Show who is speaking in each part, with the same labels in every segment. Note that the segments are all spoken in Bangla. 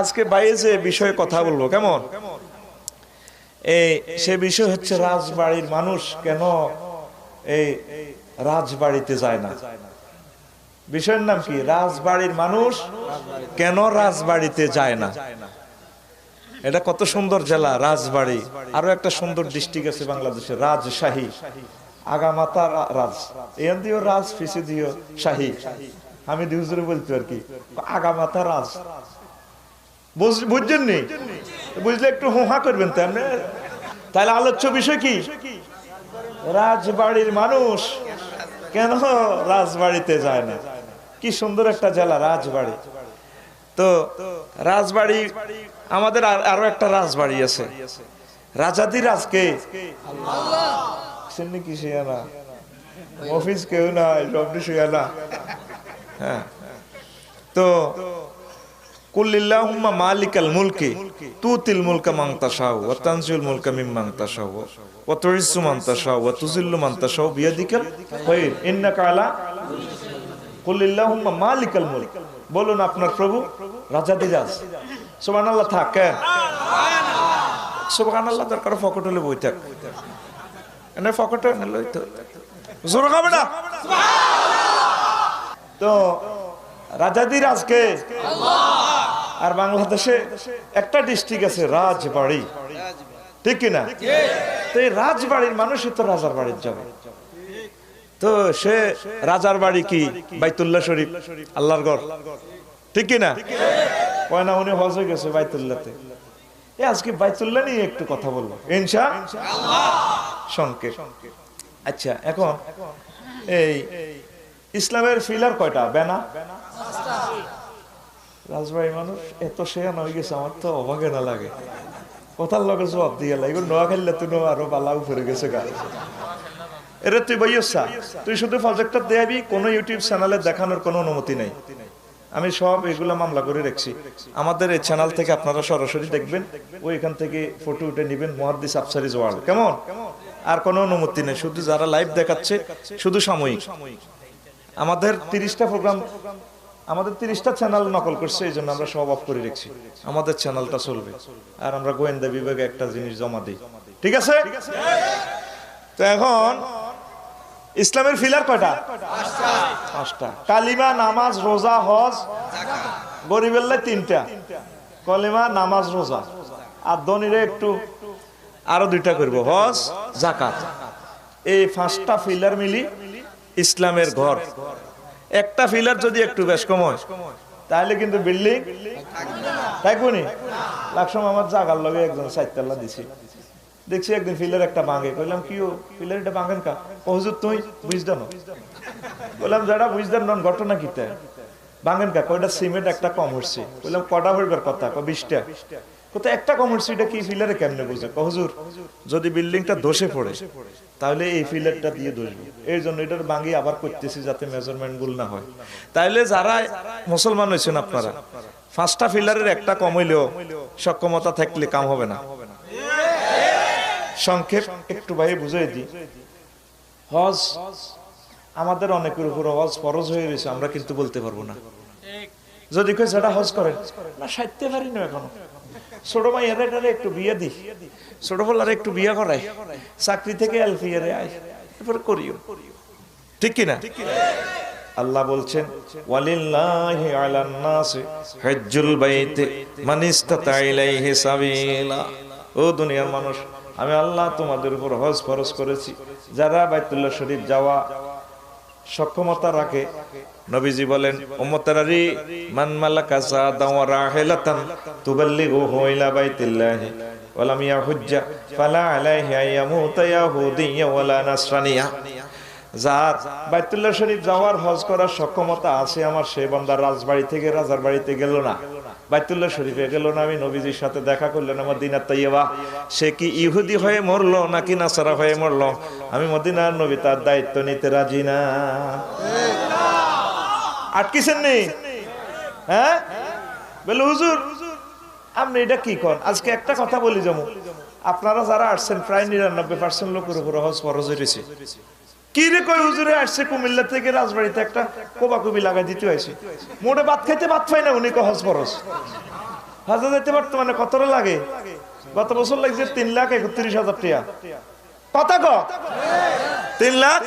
Speaker 1: আজকে বাইরে যে বিষয়ে কথা বলবো কেমন, এই সে বিষয় হচ্ছে রাজবাড়ির মানুষ কেন এই রাজবাড়িতে যায় না। বিষয়ের নাম কি? রাজবাড়ির মানুষ কেন রাজবাড়িতে যায় না। এটা কত সুন্দর জেলা রাজবাড়ি। আরো একটা সুন্দর ডিস্ট্রিক্ট আছে বাংলাদেশে, রাজশাহী। আগামাতা রাজ, এখান দিয়েও রাজ, পিছিয়ে দিয়েও শাহী। আমি হুজুরে বলতে আর কি, আগামাতা রাজ। বুঝছেন নি? বুঝলে একটু হুহা করবেন তো আপনি। তাহলে আলোচ্য বিষয় কি? রাজবাড়ির মানুষ কেন রাজবাড়িতে যায় না। কি সুন্দর একটা জেলা রাজবাড়ি। তো রাজবাড়ি আমাদের আরো একটা রাজবাড়ি আছে, রাজাদি রাজকে কি শিয়ানা অফিস কেউ নাই, সবটি শিয়ানা। হ্যাঁ, তো কুল্লিল্লাহুম্মা মালিকাল মুলকি তুতিল মুলকা মান তাশাউ ওয়া তানজিউল মুলকা মিম্মান তাশাউ ওয়া তুইজ্জু মান তাশাউ ওয়া তুযিল্লু মান তাশাউ বিয়াদিকাল খায়র ইন্নাকা আলা। কুল্লিল্লাহুম্মা মালিকাল মুলক, বলুন আপনার প্রভু রাজাদিরাজ। সুবহানাল্লাহ থাক, সুবহানাল্লাহ দরকার ফকট হলে বই থাক, এনে ফকট হলে তো জোর হবে না। তো রাজাদিরাজকে আর বাংলাদেশে একটা ডিস্ট্রিক্ট আছে রাজবাড়ি, ঠিক কিনা? তো এই রাজবাড়ির মানুষই তো রাজার বাড়ির যাবে। তো সে রাজার বাড়ি কি? বাইতুল্লাহ শরীফ, আল্লাহর ঘর, ঠিক কিনা? কয় না উনি হজ হয়ে গেছে বাইতুল্লাহতে। আজকে বাইতুল্লাহ নিয়ে একটু কথা বলবো ইনশাআল্লাহ সংক্ষেপ। আচ্ছা, এখন এই ইসলামের ফিলার কয়টা? বেনা রাজবাড়ির মানুষ এত শেয়ান হয়ে গেছে, আমার তো অবাকে না লাগে। কথার লগে জবাব দিয়ে এগুলো নোয়া খেললে তুই আরো বালা উপরে গেছে গা। এরে তুই বইয়সা, তুই শুধু প্রজেক্টর দেয়াবি, কোনো ইউটিউব চ্যানেলে দেখানোর কোনো অনুমতি নেই। আমি সব এগুলা মামলা করে রাখছি। আমাদের এই চ্যানেল থেকে আপনারা সরাসরি দেখবেন, ওইখান থেকে ফটো উঠে নিবেন, মুহাদ্দিস আফসারিজ ওয়ার্ল্ড, কেমন? আর কোনো অনুমতি নেই, শুধু যারা লাইভ দেখাচ্ছে শুধু সাময়িক। আমাদের 30টা প্রোগ্রাম, আমাদের 30টা চ্যানেল নকল করছে, এই জন্য আমরা সব অফ করে রেখেছি। আমাদের চ্যানেলটা চলবে, আর আমরা গোয়েন্দা বিভাগে একটা জিনিস জমা দিই, ঠিক আছে? তো এখন ইসলামের ফিলার কয়টা? 5টা। কালিমা, নামাজ, রোজা, হজ। গরিবের লাই 3টা, কলিমা, নামাজ, রোজা। আর ধনীরে একটু আরো 2টা করব, হজ, যাকাত। এই 5টা ফিলার মিলি ইসলামের ঘর। একটা ফিলার যদি একটু বেশ কম হয় তাহলে কিন্তু বিল্ডিং থাকবো নি। লাকসম আমার জাগার লগে একজন 4 তলা দিছি, দেখছি একদিন ফিলার একটা ভাঙে। কইলাম কি ফিলার এটা ভাঙেন কা? হুজুর তুই বুঝদান? বললাম যারা বুঝদান নন, ঘটনা কিতা ভাঙেন কা? কয়টা সিমেন্ট একটা কম হচ্ছে। বললাম কটা হইবার কথা? 20টা। কোথায় একটা কম হচ্ছে, এটা কি ফিলারে কেমনে বুঝে? হুজুর যদি বিল্ডিংটা ধসে পড়ে তাহলে এই ফিলারটা দিয়ে ধসবে, এই জন্য এটার ভাঙি আবার করতেছি যাতে মেজারমেন্ট ভুল না হয়। তাইলে যারা মুসলমান হয়েছেন আপনারা, 5টা ফিলারের একটা কম হইলেও সক্ষমতা থাকলে কাম হবে না। সংক্ষেপ একটু ভাই বুঝাই দিই। হজ আমাদের অনেকের উপর হজ ফরজ হয়ে গেছে, আমরা কিন্তু বলতে পারবো না। যদি কেউ সেটা হজ করেন না, সাইতে পারি না এখনো। ছোট ভাইয়ারে একটু বিয়ে দিই, ছোট বলার একটু বিয়ে করাই, চাকরি থেকে এলফিয়ারে আয়, এরপরে করিও, ঠিক কিনা? আল্লাহ বলছেন ওয়ালিল্লাহি আলান নাসি হজ্জুল বাইতি মান ইসতাতা ইলাইহি সাবিলা। ও দুনিয়ার মানুষ, আমি আল্লাহ তোমাদের উপর হজ ফরজ করেছি যারা বাইতুল্লাহ শরীফ যাওয়া সক্ষমতা রাখে। নবীজি বলেন উম্মতারি মান মালাকা সাদান ওয়া রাহিলাতান তুবাল্লিগুহু ইলা বাইতিল্লাহি ওয়া লাম ইয়াহুজ্জা ফালা আলাইহি আইয়ামুতা ইয়াহুদিয়্যা ওয়ালা নাসরানিয়া। যার বাইতুল্লাহ শরীফ যাওয়ার হজ করার সক্ষমতা আছে আমার, সে বান্দা রাজবাড়ি থেকে রাজার বাড়িতে গেল না, বাইতুল্লাহ শরীফে গেল না, আমি নবীজির সাথে দেখা করলেন না মদিনাত তাইয়্যিবা, সে কি ইহুদি হয়ে মরলো নাকি নাসারা হয়ে মরলো, আমি মদিনার নবী তার দায়িত্ব নিতে রাজি না। আটকিছেন নি? হ্যাঁ বলে হুজুর আপনি এটা কি কন? আজকে একটা কথা বলি, যেমন আপনারা যারা আসছেন প্রায় 99% লোকের উপর হজ ফরজ হয়েছে। কি রে কই হুজুরে আসছে কুমিল্লা থেকে রাজবাড়িতে একটা কোবাকুবি লাগাই দিতে হয়েছে, মোটে ভাত খাইতে ভাত পাই না, উনি হজ ফরজ। হজে যেতে বর্তমানে কত লাগে? গত বছর লাগছে 3,31,000 টাকা। কত ক 3 লাখ।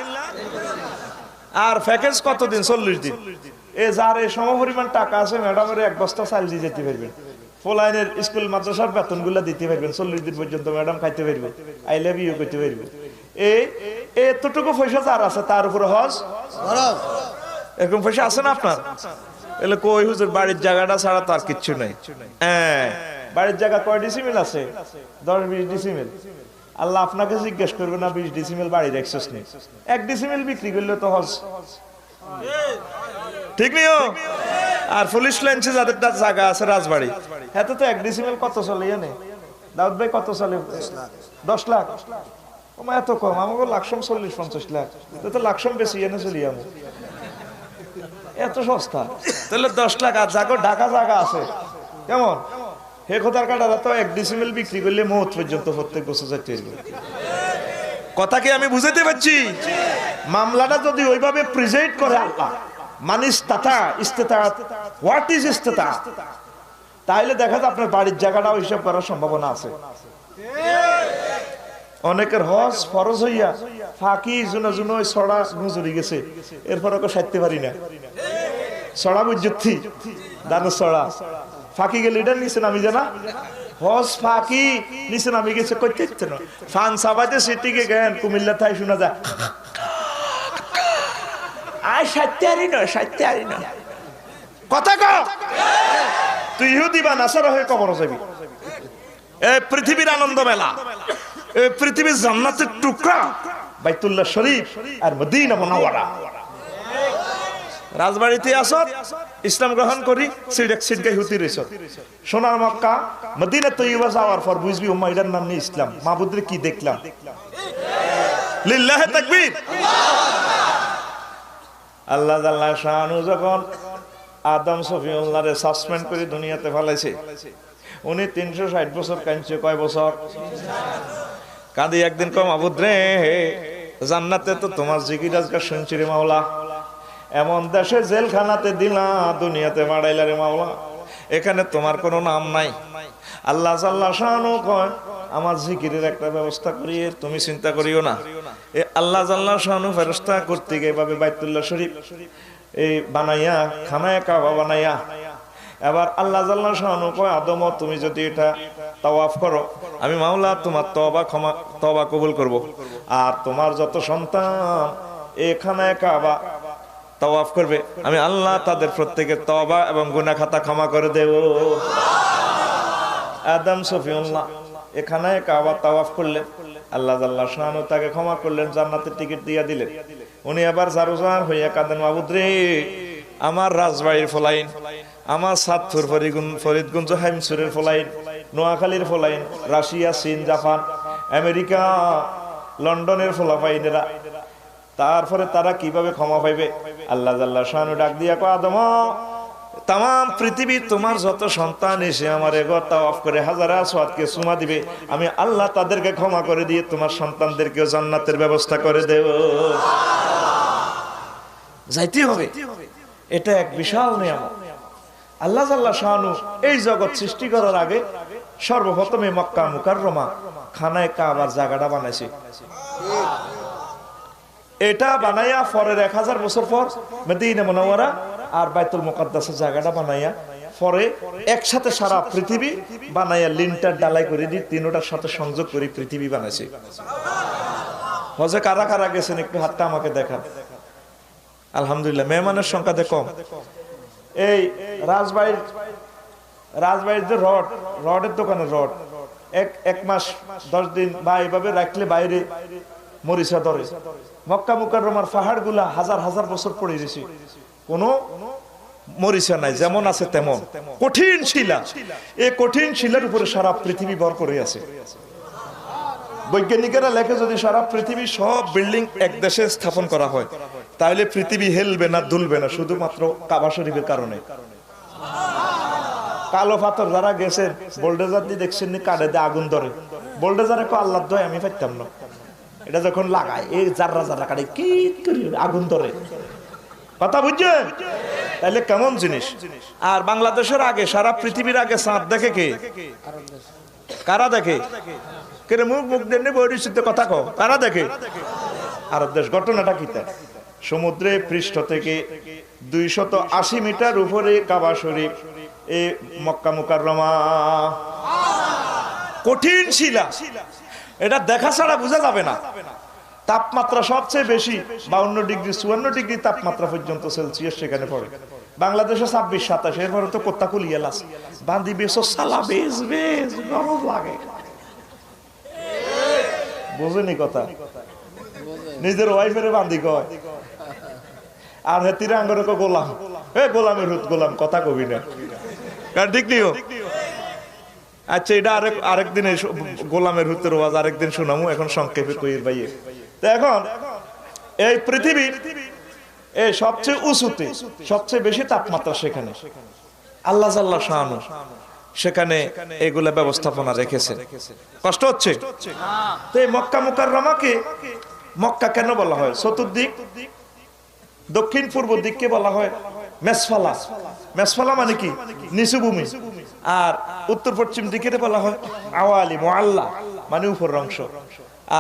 Speaker 1: আর প্যাকেজ কতদিন? 40 দিন। এ যার এই সমপরিমাণ টাকা আছে ম্যাডামের 1 বস্তা চাল দিয়ে যেতে পারবেন। ফলাইনের স্কুল মাদ্রাসার বেতনগুলো দিতে পারবেন। 40 দিন পর্যন্ত ম্যাডাম খাইতে পারবে, আই লাভ ইউ করতে পারবে। এতটুকু পয়সা যার আছে তার উপরে হজ এরকম পয়সা আছে না আপনার? এলে কই হুজুর বাড়ির জায়গাটা ছাড়া তো আর কিচ্ছু নাই। হ্যাঁ, বাড়ির জায়গা কয় ডিসিমিল আছে? 10-20 ডিসিমিল। আল্লাহ আপনাকে জিজ্ঞেস করবে না 20 ডিসিমিল বাড়ি রাখছিস নি? 1 ডিসিমিল বিক্রি করলে তো হজ। ঠিক নিও। আর পুলিশ লাইনসে যাদের জায়গা আছে রাজবাড়ি, হাতে তো 1 ডিসিমিল কত চলে জানে? দাউদ ভাই কত চলে? 10 লাখ। ওমা এত কম, আমাকে লাখসম 40-50 লাখ। তো লাখসম বেশি এনে চলি আমি, এত সস্তা। তাহলে 10 লাখ। আর জাগো ঢাকা জায়গা আছে কেমন? হে খোদার কাটারা তো 1 ডিসিমিল বিক্রি করলে মৌত পর্যন্ত প্রত্যেক বছর যাইতে হইবে। কথা কি আমি বুঝাতে পারছি? মামলাটা যদি ওইভাবে প্রেজেন্ট করে আল্লাহ, মানিস তাতা ইস্তেতাআত, হোয়াট ইজ ইস্তেতাআত, তাহলে দেখা যায় আপনার বাড়ির জায়গাটাও হিসাব করার সম্ভাবনা আছে। অনেকের হজ ফরজ হইয়া ফাঁকি জুনা ছড়া গুজরি গেছে, এরপর ওকে সারতে পারি না। ছড়া বুঝছি দানো ছড়া ফাঁকি গেলে এটা নিচে নামি জানা, হজ ফাঁকি নিচে নামি গেছে করতে ইচ্ছে না। ফান সাবাইতে সিটিকে গেন কুমিল্লা থাই শোনা যায় আয় সারতে আরি না, সারতে আরি না। কথা ক তুই ইহুদি বা নাসারা হয়ে কবর যাবি। এই পৃথিবীর আনন্দ মেলা, এই পৃথিবীর জান্নাতের টুকরা বাইতুল্লাহ শরীফ আর মদিনা মুনাওয়ারা। রাজবাড়িতে আসত ইসলাম গ্রহণ করি সিটগাই হুতি রইছ। সোনার মক্কা মদিনা তৈয়বা যাওয়ার পর বুঝবি ওম্মা এটার নাম নেই ইসলাম। মাহবুদের কি দেখলাম। লিল্লাহি তাকবীর। আল্লাহ জাল্লা শানু যখন আদম সফিউল্লাহরে সাসপেন্ড করে দুনিয়াতে ফেলাইছে, উনি 360 বছর কাঁদছে। কয় বছর কাঁদি? একদিন কম মাহবুদ রে, জান্নাতে তো তোমার জিকির আজকে শুনছি রে মাওলা, এমন দেশে জেলখানাতে দিলা, দুনিয়াতে বাড়াইলা রে মাওলা, এখানে তোমার কোনো নাম নাই। আল্লাহ জাল্লা শানু কয় আমার জিকিরের একটা ব্যবস্থা করিয়ে তুমি চিন্তা করিও না। এ আল্লাহ জাল্লা শানু ফেরেশতা করতে গিয়ে ভাবে বাইতুল্লাহ শরীফ এই বানাইয়া খানায় কাবা বানাইয়া, এবার আল্লাহ জাল্লা শানু কয় আদম তুমি যদি এটা তাওয়াফ করো, আমি মাওলা তোমার তওবা কবুল করব। আর তোমার যত সন্তান এখানে কাবা তাওয়াফ করবে, আমি আল্লাহ তাদের প্রত্যেকের তওবা এবং গুনাহ খাতা ক্ষমা করে দেব। আদম সফিউল্লাহ এখানে কাবা তাওয়াফ করলেন, আল্লাহ জাল্লা শানু তাকে ক্ষমা করলেন, জান্নাতের টিকিট দিয়ে দিলেন। উনি আবার জারুজার হইয়া কাঁদেন, মাহবুদ রে আমার রাজবাড়ির ফলাইন, আমার সাতপুর ফরিদগঞ্জ হাইমসুরের ফলাইন, নোয়াখালীর ফলাইন, রাশিয়া, চীন, জাপান, আমেরিকা, লন্ডনের ফলাফাইনেরা, তারপরে তারা কিভাবে ক্ষমা পাইবে? আল্লাহ জাল্লা শানু ডাক দিয়া কয় আদম তাম পৃথিবী তোমার যত সন্তান এসে আমার এগর তাওয়াফ করে হাজারে আসওয়াদকে চুমা দিবে, আমি আল্লাহ তাদেরকে ক্ষমা করে দিয়ে তোমার সন্তানদেরকেও জান্নাতের ব্যবস্থা করে দেব। যাইতে হবে, এটা এক বিশাল নিয়ামত। আল্লাহ জাল্লা শানু এই জগৎ সৃষ্টি করার আগে সর্বপ্রথমে মক্কা মুকাররমা খানায় কাবার জায়গাটা বানাইছে। এটা বানাইয়া পরের 1000 বছর পর মদিনা মুনাওয়ারা আর বাইতুল মুকাদ্দাসের জায়গাটা বানাইয়া পরে একসাথে সারা পৃথিবী বানাইয়া লিনটার ডালাই করে দিয়ে তিনটার সাথে সংযোগ করে পৃথিবী বানাইছে। হজে কারা কারা গেছেন একটু হাতটা আমাকে দেখান। আলহামদুলিল্লাহ, মেহমানের সংখ্যাতে কম। এই রাজবাড়ির যে রডের দোকানে রড এক মাস 10 দিন বা এইভাবে রাখলে বাইরে মরিচা ধরে। মক্কা মুকাররমার পাহাড় গুলা হাজার হাজার বছর পড়ে গেছে, কোনো মরিচা নাই, যেমন আছে তেমন কঠিন শিলা। এই কঠিন শিলার উপরে সারা পৃথিবী ভর করে আছে। বৈজ্ঞানিকেরা লেখে যদি সারা পৃথিবী সব বিল্ডিং এক দেশে স্থাপন করা হয় তাহলে পৃথিবী হেলবে না, দুলবে না, শুধুমাত্র কাবা শরীফের কারণে। কালো পাথর যারা গেছেন বোল্ডেজার দিয়ে দেখছেন কাঠে দিয়ে আগুন ধরে, বোল্ডেজারে কো আল্লাহ দয় আমি পাইতাম না, এটা যখন লাগায় এই জাররা জাররা কাটে কি করি আগুন ধরে। কথা বুঝছেন? তাহলে কেমন জিনিস। আর বাংলাদেশের আগে সারা পৃথিবীর আগে চাঁদ দেখে কে? কারা দেখে? কেন মুখ মুখ দেননি বৈরিচিত কথা কও, কারা দেখে? আরব দেশ। ঘটনাটা কি? তা সমুদ্রে পৃষ্ঠ থেকে 280 মিটার উপরে কাবা শরীফ, এ মক্কা মুকাররমা। কঠিন শিলা, এটা দেখা ছাড়া বোঝা যাবে না। তাপমাত্রা সবচেয়ে বেশি 52 ডিগ্রি 54 ডিগ্রি তাপমাত্রা পর্যন্ত সেলসিয়াস সেখানে পড়ে। বাংলাদেশে 26-27, এরপরে তো কোত্তা কুলিয়ালাস বাঁধি বেসো সালা বেশ বেশ গরম লাগে। বোঝেনি কথা? নিজের ওয়াইফের বাঁধি কয় আর হেতিরা আঙ্গরে গোলাম, এ গোলামের হুত গোলাম, কথা কবি না, ঠিক নিও। আচ্ছা, এটা আরেকদিন গোলামের হুতের ওয়াজ আরেকদিন শোনামু, এখন সংক্ষেপে কইর ভাইয়ে। তো এখন এই পৃথিবীর এই সবচেয়ে উঁচুতে সবচেয়ে বেশি তাপমাত্রা সেখানে আল্লাহ জাল্লা শাআনু সেখানে এগুলা ব্যবস্থাপনা রেখেছে। কষ্ট হচ্ছে? তো এই মক্কা মুকাররমাকে মক্কা কেন বলা হয়? চতুর্দিক দক্ষিণ পূর্ব দিককে বলা হয় মেসফালা। মেসফালা মানে কি? নিচু ভূমি। আর উত্তর পশ্চিম দিকে বলা হয় আওয়ালি মুআল্লা, মানে উপরের অংশ।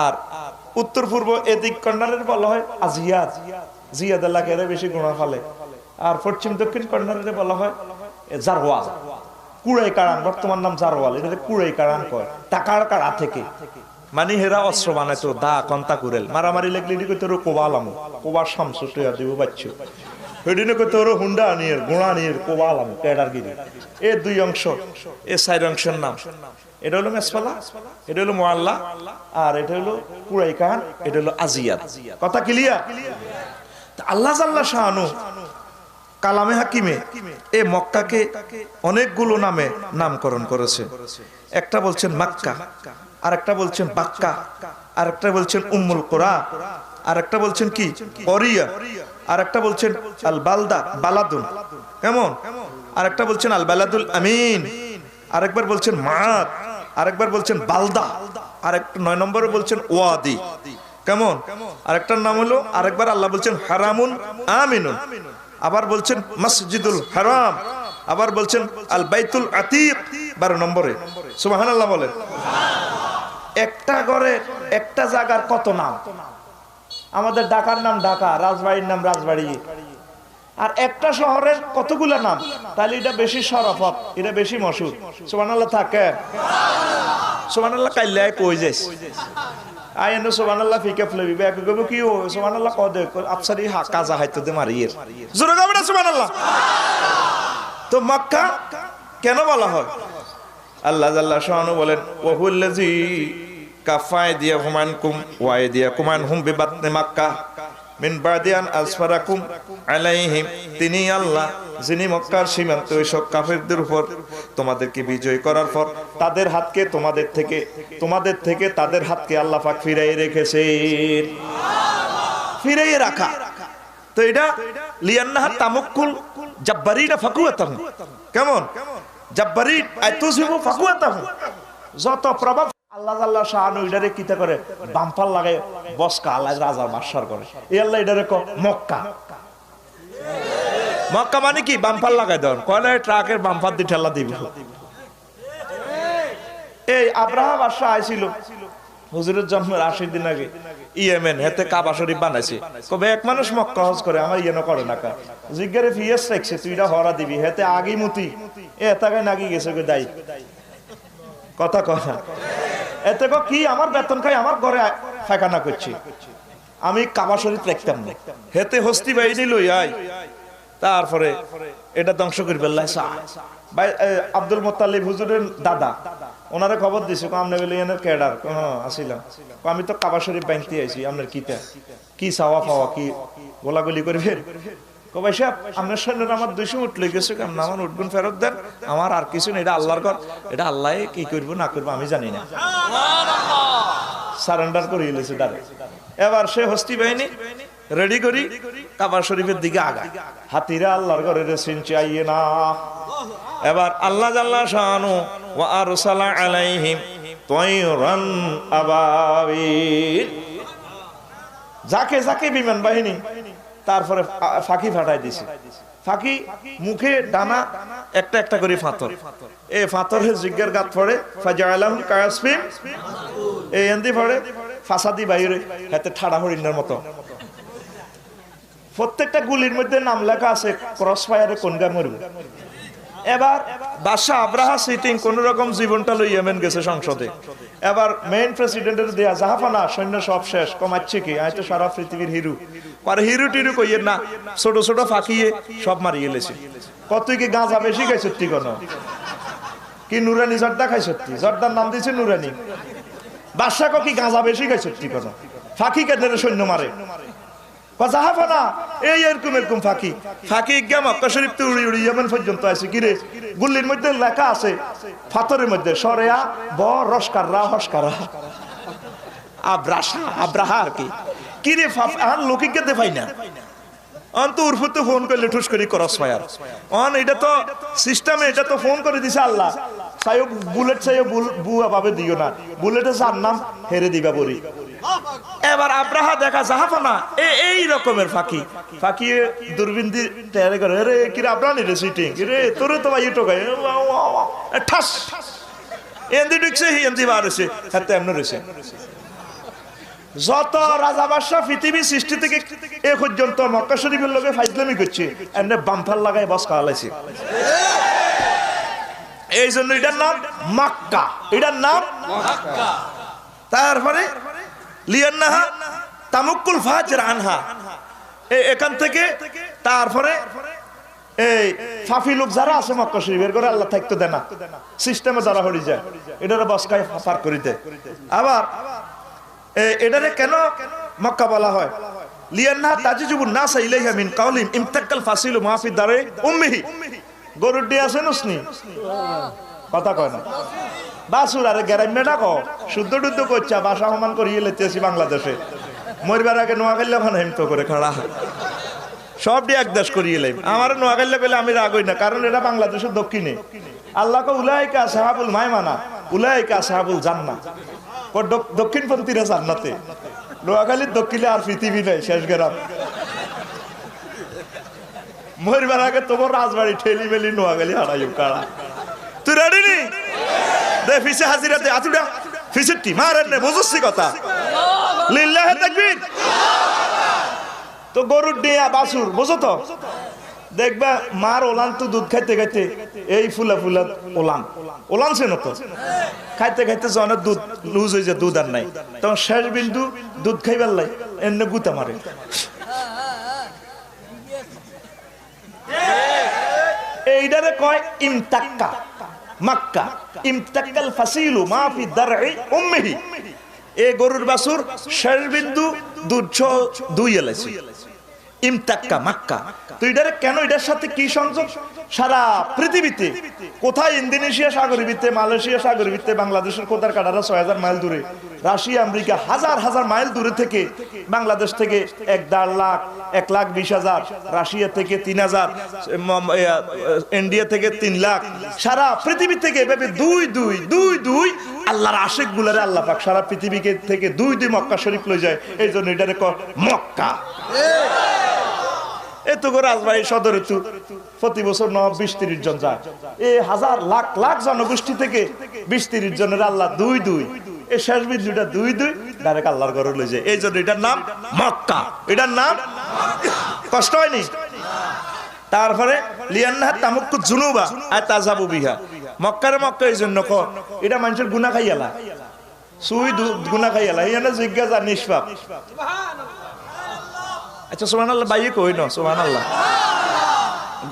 Speaker 1: আর উত্তর পূর্ব এদিক কর্নারের বলা হয় আজিয়াদ, জিয়াদ এলাকায় বেশি গুণা ফলে। আর পশ্চিম দক্ষিণ কর্নারের বলা হয় জারওয়াল, কুড়াই কারান, বর্তমান নাম জারওয়াল। এটা কুড়াই কারান কয়, টাকার কারা থেকে, মানে হেরা অস্ত্র বানাইতো, দা কন্তা কুরেল, মারামারি লেগলি কইতো কোবালাম, কোবার শামসু টুয়া দিব বাচ্চু, সেদিনে কইতো হুন্ডা আনিয়ে গোড়া আনিয়ে কোবালাম টেডারগিরি। এ দুই অংশ, এ 4 অংশের নাম। এটা হলো মেসফালা, এটা হলো মুআল্লা, আর এটা হলো কুরাই কাহান, এটা হলো আজিয়াদ। কথা ক্লিয়ার? আল্লাহ জাল্লা শাআনু কালামে হাকিমে এই মক্কাকে অনেকগুলো নামে নামকরণ করেছে। একটা বলছেন মাক্কা, আর একটা বলছেন বাক্কা, আর একটা বলছেন উম্মুল কুরা, আর একটা বলছেন কি করিয়া, আর একটা বলছেন আল বালদা বালাদুন, কেমন? আর একটা বলছেন আল বালাদুল আমিন, আরেকবার বলছেন মাদ, আরেকবার বলছেন বালদা, আর একটা 9 নম্বরে বলছেন ওয়াদি, কেমন? আরেকটার নাম হলো, আরেকবার আল্লাহ বলছেন হারামুন আমিনুন, আবার বলছেন মসজিদুল হারাম, আবার বলছেন আল বাইতুল আতিক 12 নম্বরে। সুবহানাল্লাহ বলেন। একটা ঘরে একটা জায়গার কত নাম? আমাদের ঢাকার নাম ঢাকা, রাজবাড়ির নাম রাজবাড়ি, আর একটা শহরের কতগুলো নাম, তাহলে এটা বেশি শরাফত, এটা বেশি মশহুর। সুবহানাল্লাহ থাকে। সুবহানাল্লাহ কাইলাই কই যাইস আই এনো সুবহানাল্লাহ ফিকে ফ্লেবি ব্যাক গব কি ও সুবহানাল্লাহ কদে আপসারি হা কাজা হাইতো দে মারিয়ের জোরে গাবে না সুবহানাল্লাহ। তো মক্কা কেন বলা হয়? আল্লাহ জাল্লা শাআনু বলেন ওয়াহুল্লাযী কাফাইদিয়াহুম আনকুম ওয়া আইদিয়াকুম আনহুম বিবাতনি মাক্কা মিন বাদিয়ান আসফারাকুম আলাইহিম, তিনি আল্লাহ যিনি মক্কার সীমান্তে ওই সব কাফেরদের উপর তোমাদেরকে বিজয় করার পর তাদের হাতকে তোমাদের থেকে তাদের হাতকে আল্লাহ পাক ফিরাই রেখেছেন। ফিরাই রাখা তো এটা লিয়ান্নাহা তামাক্কুল জাব্বারিনা ফাকুয়াতাহুম, কেমন? জাব্বারি আইতুসিবু ফাকুয়াতাহুম, যত প্রভাব আল্লাহ জাল্লা শাআনু ইডারে কিতা করে বাম্পার লাগায় বসকা আল্লাহ রাজার মার্শাল করে। এই আল্লাহ ইডারে ক মক্কা। মক্কা মানে কি? বাম্পার লাগাই দেন, কয় না ট্রাকের বাম্পার দিয়ে ঠেলা দিব। এই আব্রাহা বাদশা আইছিল হুজুরের জন্মের 80 দিন আগে ইয়েমেন, হেতে কাবা শরীফ বানাইছে। কবে এক মানুষ মক্কা হজ করে, আমার ইয়েন করে না কা জিজ্ঞারে ফিয়াস রাখছে, তুই এটা হরা দিবি, হেতে আগি মুতি এ এতাকায় নাগি গেছে গো দাই কথা কথা। এতে কি আমার বেতন খাই আমার ঘরে ফাঁকানা করছি, আমি কাবা শরীফ রাখতাম না, হেতে হস্তি বাহিনী লই আই, তারপরে এটা ধ্বংস করে ফেললাই। আব্দুল মুত্তালিব হুজুরের দাদা, ওনারে খবর দিছে আমনে বলে এনের ক্যাডার আসিলাম, আমি তো কাবা শরীফ বাইনতে আইছি, আপনার কিতা কি চাওয়া পাওয়া কি গোলাগুলি করবেন? কবাই সাহেব আপনার সৈন্যরা আমার 200 উঠ লই গেছে, আমার উঠগুন ফেরত দেন, আমার আর কিছু নেই, এটা আল্লাহর ঘর, এটা আল্লাহ কি করবো না করবো আমি জানি না, সারেন্ডার করে এলেছে তারে। এবার সে হস্তি বাহিনী রেডি করি কাবা শরীফের দিকে আগায়, হাতিরা আল্লাহর ঘরের সিন চাইয়ে না। এবার আল্লাহ জাল্লা শাআনু ওয়া আরসালা আলাইহিম তায়রান আবাবিল, যাকে যাকে বিমান বাহিনী তারপরে ফাঁকি ফাটাই দিছে, ফাঁকি মুখে ডানা একটা একটা করে ফাতর, এই ফাতরের জিজ্ঞার গাত পড়ে ফাজালাহুম কায়াসফিন, এই এন্দি পড়ে ফাসাদি বাইরে হাতে ঠাড়া হরিণের মতো। প্রত্যেকটা গুলির মধ্যে নাম লেখা আছে ক্রস ফায়ারে কোনগা মরবে। এবার বাদশা আব্রাহা সিটিং কোন রকম জীবনটা লই ইয়েমেন গেছে সংসদে। এবার মেইন প্রেসিডেন্টের দেয়া জাহাফানা সৈন্য সব শেষ, কমাচ্ছে কি আয় তো সারা পৃথিবীর হিরু, আর হিরু টিরু কইয়ে না, ছোট ছোট ফাঁকিয়ে সব মারিয়ে লেছে। কত কি গাঁজা বেশি খাই সত্যি, কোন কি নুরানি জর্দা খাই সত্যি, জর্দার নাম দিয়েছে নুরানি। বাদশা কি গাঁজা বেশি খাই সত্যি, কোন ফাঁকি কেন সৈন্য মারে জাহাফানা এই এরকম এরকম ফাঁকি ফাঁকি গিয়া মক্কা শরীফ তো উড়ি উড়ি ইয়েমেন পর্যন্ত আছে। কিরে গুল্লির মধ্যে লেখা আছে ফাতরের মধ্যে সরেয়া ব রসকাররা হসকাররা আব্রাসা আব্রাহা আর কি। কিরে আর লৌকিককে দেখাই না অন্ত উর্ফুতে ফোন করলে ঠুস করি ক্রস ফায়ার অন। এটা তো সিস্টেমে, এটা তো ফোন করে দিছে আল্লাহ। চাইও বুলেট চাইও বুয়া পাবে দিও না, বুলেটে যার নাম হেরে দিবা বলি। এবার আব্রাহা দেখা জাহাফানা এই রকমের ফাঁকি ফাঁকি দূরবীন দিয়ে তৈরি করে, রে কিরে আব্রাহা নি রে সিটিং রে তোরে তো ভাই টোকাই ঠাস এন্দি ঢুকছে এন্দি বার হয়েছে হাতে এমন রয়েছে। যত রাজা বাদশাহ পৃথিবী সৃষ্টি থেকে এ পর্যন্ত মক্কা শরীফের লোকে ফাইজলামি করছে, এমনি বাম্পার লাগায় বস খাওয়ালাইছে। এই জন্য এটার নাম মক্কা, এটার নাম মক্কা। তারপরে লিয়ান্নাহা তামুকুল ফাজর আনহা, এখান থেকে তারপরে এই ফাফি লোক যারা আছে মক্কা শরীফের করে আল্লাহ থাকতে দেয় না, সিস্টেমে যারা হয়ে যায় এটারে বসকায় পার করে দেয়। আবার এটারে কেন মক্কা বলা হয়? লিয়ান্নাহা তাজিজুবুন নাস ইলাইহা মিন কাউলিম ইমতাক্কাল ফাসিলু মাফি দারে উম্মিহি। গরুর ডি আছে নসনি কথা কয় না, বাসুর আরে গ্যারামে ডাকো শুদ্ধ টুদ্ধ করছে, বাসা সমান করিয়ে লেতেছি বাংলাদেশে। মরবার আগে নোয়াখালী ওখানে হিমত করে খাড়া সব দিয়ে এক দেশ করিয়ে এলাম। আমার নোয়াখালী পেলে আমি রাগই না, কারণ এটা বাংলাদেশের দক্ষিণে। আল্লাহ কে উলাইকা সাহাবুল মায়মানা উলাইকা সাহাবুল জান্নাত, দক্ষিণপন্থীরা জান্নাতে। নোয়াখালীর দক্ষিণে আর পৃথিবী নেই, শেষ গ্রাম। মরবার আগে তোমার রাজবাড়ি ঠেলি মেলি নোয়াখালী হারাই কাড়া। তুই রেডি নি? দে ফিসে হাজিরা দে, আতুডা ফিসেরটি মারেন নে, বুঝছি কথা। লিল্লাহে তাকবীর। তো গরুর ডিয়া বাছুর বুঝো তো, দেখবা মার ওলান তো দুধ খাইতে খাইতে এই ফুলা ফুলা ওলান ওলান ছিল তো, খাইতে খাইতে জনের দুধ লুজ হয়ে যায়, দুধ আর নাই, তখন শেষ বিন্দু দুধ খাইবার লাই এমনি গুতা মারে। এইটারে কয় ইমতাক্কা মক্কা, ইমতাক্কাল ফাসিলু মাফি দারই উম্মিহি। এই গরুর বাছুর শেষ বিন্দু দুধ দুই এলাইছে, ইমতাক্কা মক্কা। তো এটারে কেন, এটার সাথে কি সংযোগ? সারা পৃথিবীতে কোথায়, ইন্দোনেশিয়া সাগরের ভিতরে, মালয়েশিয়া সাগরের ভিতরে, বাংলাদেশের কোথার কাটারা 6000 মাইল দূরে, রাশিয়া আমেরিকা হাজার হাজার মাইল দূরে থেকে, বাংলাদেশ থেকে 1.5 লাখ 1,20,000, রাশিয়া থেকে 3,000, ইন্ডিয়া থেকে 3 লাখ, সারা পৃথিবী থেকে এভাবে দুই দুই দুই দুই আল্লাহর আশিক গুলারে আল্লাহ পাক সারা পৃথিবীকে থেকে দুই দুই মক্কা শরীফ লয়ে যায়। এই জন্য এটারে কয় মক্কা। এত করে রাজবাড়ি সদরে প্রতি বছর 20-30 জন যায়। এই হাজার লাখ লাখ জনগোষ্ঠী থেকে 20-30 জনের আল্লাহ দুই দুই, এই শেষ বিন্দুটা দুই দুই ডাইরেক্ট আল্লাহর ঘরে লয়ে যায়। এই জন্য এটার নাম মক্কা, এটার নাম। কষ্ট হয়নি? তারপরে লিয়ান্নাহা তামুক্কু জুনুবা আর তাজাবু বিহা। মক্কারে মক্কা এই জন্য ক, এটা মানুষের গুনাহ খাইয়ালা, সুই গুনাহ খাইয়ালা, এই না জিজ্ঞাসা নিষ্পাপ। আচ্ছা সুবহানাল্লাহ বাইয়ে কই না সুবহানাল্লাহ।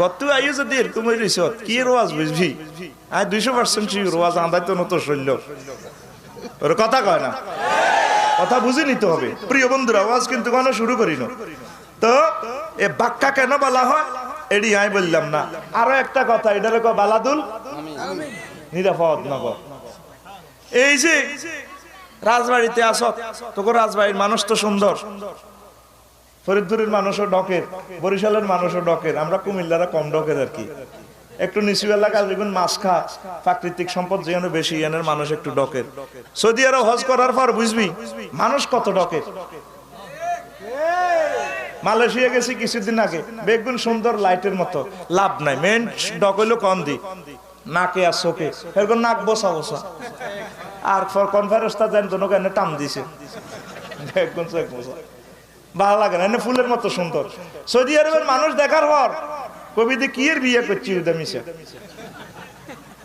Speaker 1: গত আইও যদি এরকম হইছে কি রওয়াজ বুঝবি, আই 200% শিওর রওয়াজ আন্দাই তো নত শৈল ওর কথা কয় না, কথা বুঝে নিতে হবে। প্রিয় বন্ধুরা, আওয়াজ কিন্তু কোনো শুরু করি না। তো এ বাক্কা কেন বলা হয় এডি আই বললাম না। আরো একটা কথা, এটার কয় বালাদুল নিরাপদ নগর। এই যে রাজবাড়িতে আসত, তোকে রাজবাড়ির মানুষ তো সুন্দর, ফরিদপুরের মানুষও ডকের, বরিশালের মানুষও ডকের, আমরা কুমিল্লারা কম ডকের আর কি। একটু নিচু এলাকা দেখুন মাছ খা, প্রাকৃতিক সম্পদ যেখানে বেশি, এনের মানুষ একটু ডকের। সৌদি আরব হজ করার পর বুঝবি মানুষ কত ডকের। মালয়েশিয়া গেছি কিছুদিন আগে, বেগুন সুন্দর লাইটের মতো, লাভ নাই, মেন ডক হইলো কন্দি, নাকে আর চোখে এরকম নাক বসা বসা। আর কনফারেন্সটা দেন জনগণ টান দিছে, বেগুন চোখ বসা, ভালো লাগে না, এনে ফুলের মতো সুন্দর। সৌদি আরবের মানুষ দেখার পর কবিতে কি এর বিয়ে করছি মিশা,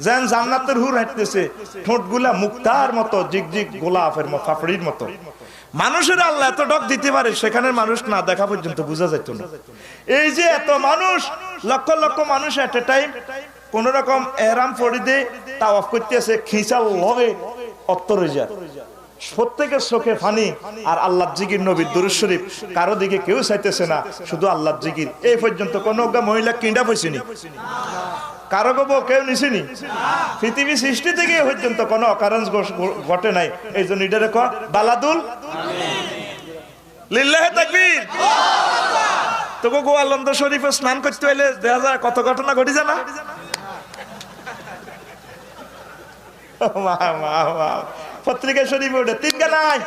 Speaker 1: যেন জান্নাতের হুর হাঁটতেছে, ঠোঁট গুলা মুক্তার মতো, জিগজিগ গোলাপের মতো, ফাফড়ির মতো। মানুষের আল্লাহ এত ডক দিতে পারে, সেখানে মানুষ না দেখা পর্যন্ত বোঝা যেত না। এই যে এত মানুষ, লক্ষ লক্ষ মানুষ এট এ টাইম কোন রকম এহরাম পরিদে তাওয়াফ করতেছে, খিঁচাল লগে অত্তরে যায়, প্রত্যেকের চোখে ফানি, আর আল্লাহ জিকির, নবীর দুরূদ শরীফ, কারো দিকে কেউ চাইতেছে না, শুধু আল্লাহ জিকির। এই পর্যন্ত কোন মহিলা কিন্ডা পয়সিনি, কারো গো কেউ নিছিনি, পৃথিবী সৃষ্টি থেকে পর্যন্ত কোন অকারেন্স ঘটে নাই। এই জন্য এটারে কয় বালাদুল লিল্লাহি তাকবীর। তোকে গোয়ালন্দ শরীফে স্নান করতে হইলে দেখা যায় কত ঘটনা ঘটি জানা। পত্রিকা শরীফে ওঠে তিনগা নাই,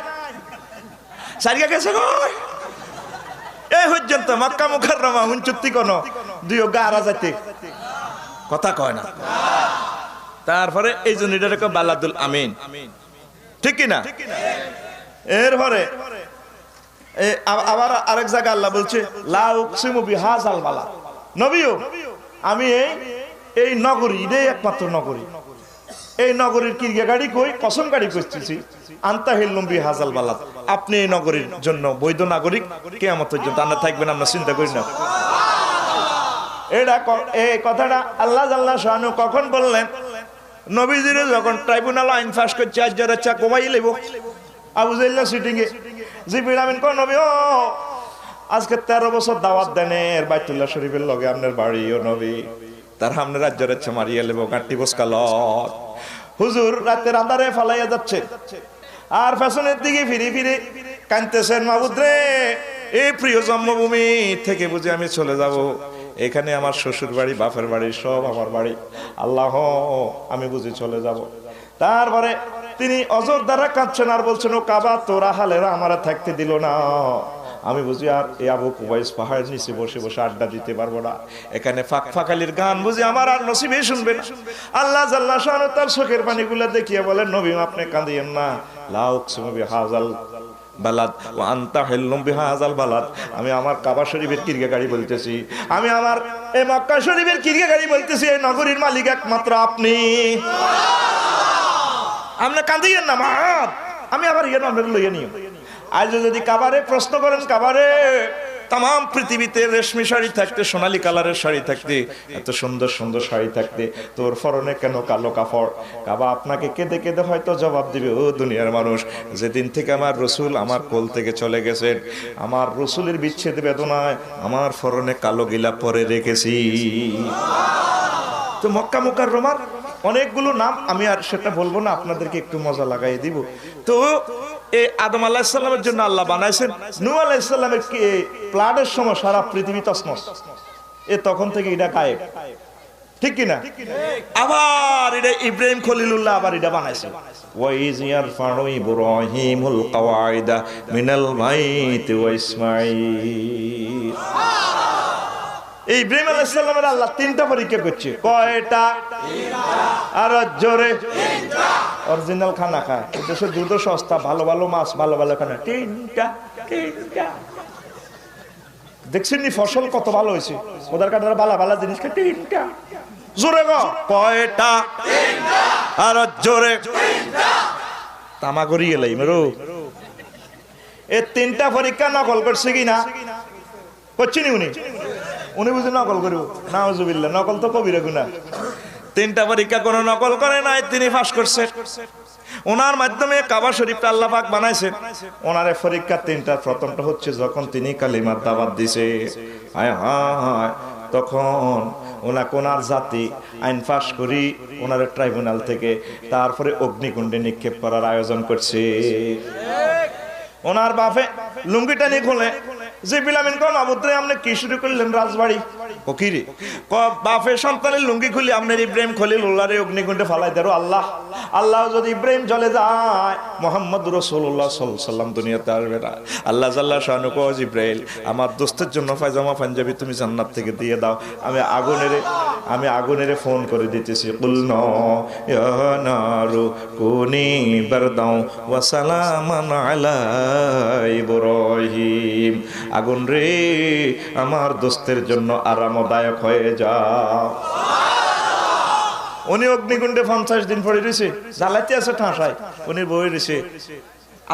Speaker 1: চারিগা গেছে কই এই পর্যন্ত মক্কা মুকাররমা হুঞ্চুত্তি কোন দুই গা আরা যাইতে কথা কয় না। তারপরে এই জন্য এটা কয় বালাদুল আমিন, ঠিক কিনা? এরপরে আবার আরেক জায়গা আল্লাহ বলছে লা উকসিমু বিহাযাল বালাদ, নবীও আমি এই নগরী, এটাই একমাত্র নগরী, এই নগরীর কিরগা গাড়ি কই, কসম গাড়ি করতেছি, আনতা হিল্লুম বিহাযাল বালাদ, আপনি এই নগরীর জন্য বৈধ নাগরিক, কিয়ামত পর্যন্ত আমরা থাকবেন, আমরা চিন্তা করি না। এটা এই কথাটা আল্লাহ জাল্লা শানু কখন বললেন? নবীজির যখন ট্রাইব্যুনাল আইন পাস করছে, আজ্জার আচ্ছা কোবাই লেব আবু জাইল্লা সিটিং এ, জিবরিল আমিন কোন নবী, ও আজকে 13 বছর দাওয়াত দেন এর বাইতুল্লাহ শরীফের লগে আপনার বাড়ি, ও নবী তার সামনে রাজ্যের আচ্ছা মারিয়া লেব গাঁটি বসকাল। হুজুর রাতের আন্ধারে ফালাইয়া যাচ্ছে, আর পেছনের দিকে ফিরে ফিরে কাঁদতেছেন, মাবুদ রে এই প্রিয় জন্মভূমি থেকে বুঝে আমি চলে যাব, এখানে আমার শ্বশুর বাড়ি, বাপের বাড়ি, সব আমার বাড়ি, আল্লাহ আমি বুঝি চলে যাব। তারপরে তিনি অজর দ্বারা কাঁদছেন আর বলছেন, ও কাবা তোরা হালেরা আমার থাকতে দিল না, আমি বুঝি আর এই আবু কুবাইস পাহাড়ের নিচে বসে বসে আড্ডা দিতে পারবো না, এখানে ফাঁকালির গান বুঝি আমার আর নসিবে শুনবে না। আল্লাহ জাল্লা শানু তার চোখের পানিগুলো দেখিয়ে বলেন, নবী আপনি কাঁদিয়েন না, লা উকসিমু বিহাযাল বালাদ ওয়া আনতা হিল্লুম বিহাযাল বালাদ, আমি আমার কাবা শরীফের কিরগা গাড়ি বলতেছি, আমি আমার এই মক্কা শরীফের কিরগা গাড়ি বলতেছি, এই নগরীর মালিক একমাত্র আপনি, আপনি কাঁদিয়েন না মাহাব, আমি আবার ইয়ে নম্বর লইয়া নিও। আজ যদি কাবারে প্রশ্ন করেন, কাবারে তাম পৃথিবীতে রেশমি শাড়ি থাকতে, সোনালী কালারের শাড়ি থাকতে, এত সুন্দর সুন্দর শাড়ি থাকতে, তোর ফরনে কেন কালো কাপড়? কাবা আপনাকে কেঁদে কেঁদে হয়তো জবাব দিবে, ও দুনিয়ার মানুষ, যেদিন থেকে আমার রসুল আমার কোল থেকে চলে গেছেন, আমার রসুলের বিচ্ছেদ বেদনায় আমার ফরনে কালো গিলা পরে রেখেছি। তো মক্কা মুকাররমার অনেকগুলো নাম, আমি আর সেটা বলবো না, আপনাদেরকে একটু মজা লাগাই দিব। তো এই আদম আলাইহিস সালামের জন্য আল্লাহ বানাইছেন, নূহ আলাইহিস সালামের প্লাডের সময় সারা পৃথিবী তছনছ, তখন থেকে এটা গায়েব, ঠিক কিনা? আবার এটা ইব্রাহিম খলিলুল্লাহ আবার এটা বানাইছেন, ওয়াইজ ইয়ারফাউ ইব্রাহিমুল কওয়াইদা মিনাল বাইতি ওয়া ইসমাঈল। এই ইব্রাহিম আলাইহিস সালামের আল্লাহ 3টা পরীক্ষা করছে, কয়টা? আর জোরে অরিজিনাল খানা খায়, দেশে দুধ সস্তা, ভালো ভালো মাছ, ভালো ভালো খানা, 3টা। দেখছেন নি ফসল কত ভালো হয়েছে, ওদের কাটার বালা বালা জিনিস, 3টা। জোরে গো কয়টা? আর জোরে তামাগরি এলাই মেরো। এই 3টা পরীক্ষা নকল করছে কি না? করছি নি উনি বুঝে নকল করবো, নাউজুবিল্লাহ, নকল তো কবিরা গুনাহ। 3টা পরীক্ষা কোনো নকল করে নাই, তিনি পাস করছেন। ওনার মাধ্যমে কাবা শরীফটা আল্লাহ পাক বানাইছেন। ওনার পরীক্ষা 3টা। প্রথমটা হচ্ছে যখন তিনি কালিমার দাওয়াত দিছে, হায় হায়, তখন ওনার জাতি আইন পাস করি ওনার ট্রাইব্যুনাল থেকে তারপরে অগ্নিকুণ্ডে নিক্ষেপ করার আয়োজন করছে। ওনার বাপে লুঙ্গিটা নিয়ে খোলে, জিবরিল আমিন কম আবুদ্রে আপনি কি শুরু করলেন রাজবাড়ি? ও কি রে? বাপের সন্তানের লুঙ্গি খুলি আপনার ইব্রাহিম খলিলুল্লাহরে অগ্নিকুণ্ডে ফালাই দেরো আল্লাহ। আল্লাহ যদি ইব্রাহিম চলে যায় মুহাম্মদ রাসূলুল্লাহ সাল্লাল্লাহু আলাইহি ওয়াসাল্লাম দুনিয়াতে আসবে না। আল্লাহ জাল্লা শানু কও জিবরাইল আমার দোস্তের জন্য পায়জামা পাঞ্জাবি তুমি জান্নাত থেকে দিয়ে দাও, আমি আগুনেরে ফোন করে দিতেছি। কুলনা ইয়া নারু কুনি বারদাও ওয়া সালামান আলা ইব্রাহিম, আগুন রে আমার দোস্তের জন্য আরামদায়ক হয়ে যাও। উনি অগ্নিকুণ্ডে 50 দিন পড়ে রয়েছে, জ্বালাইতে আছে ঠাঁসায়, উনি বই রয়েছে।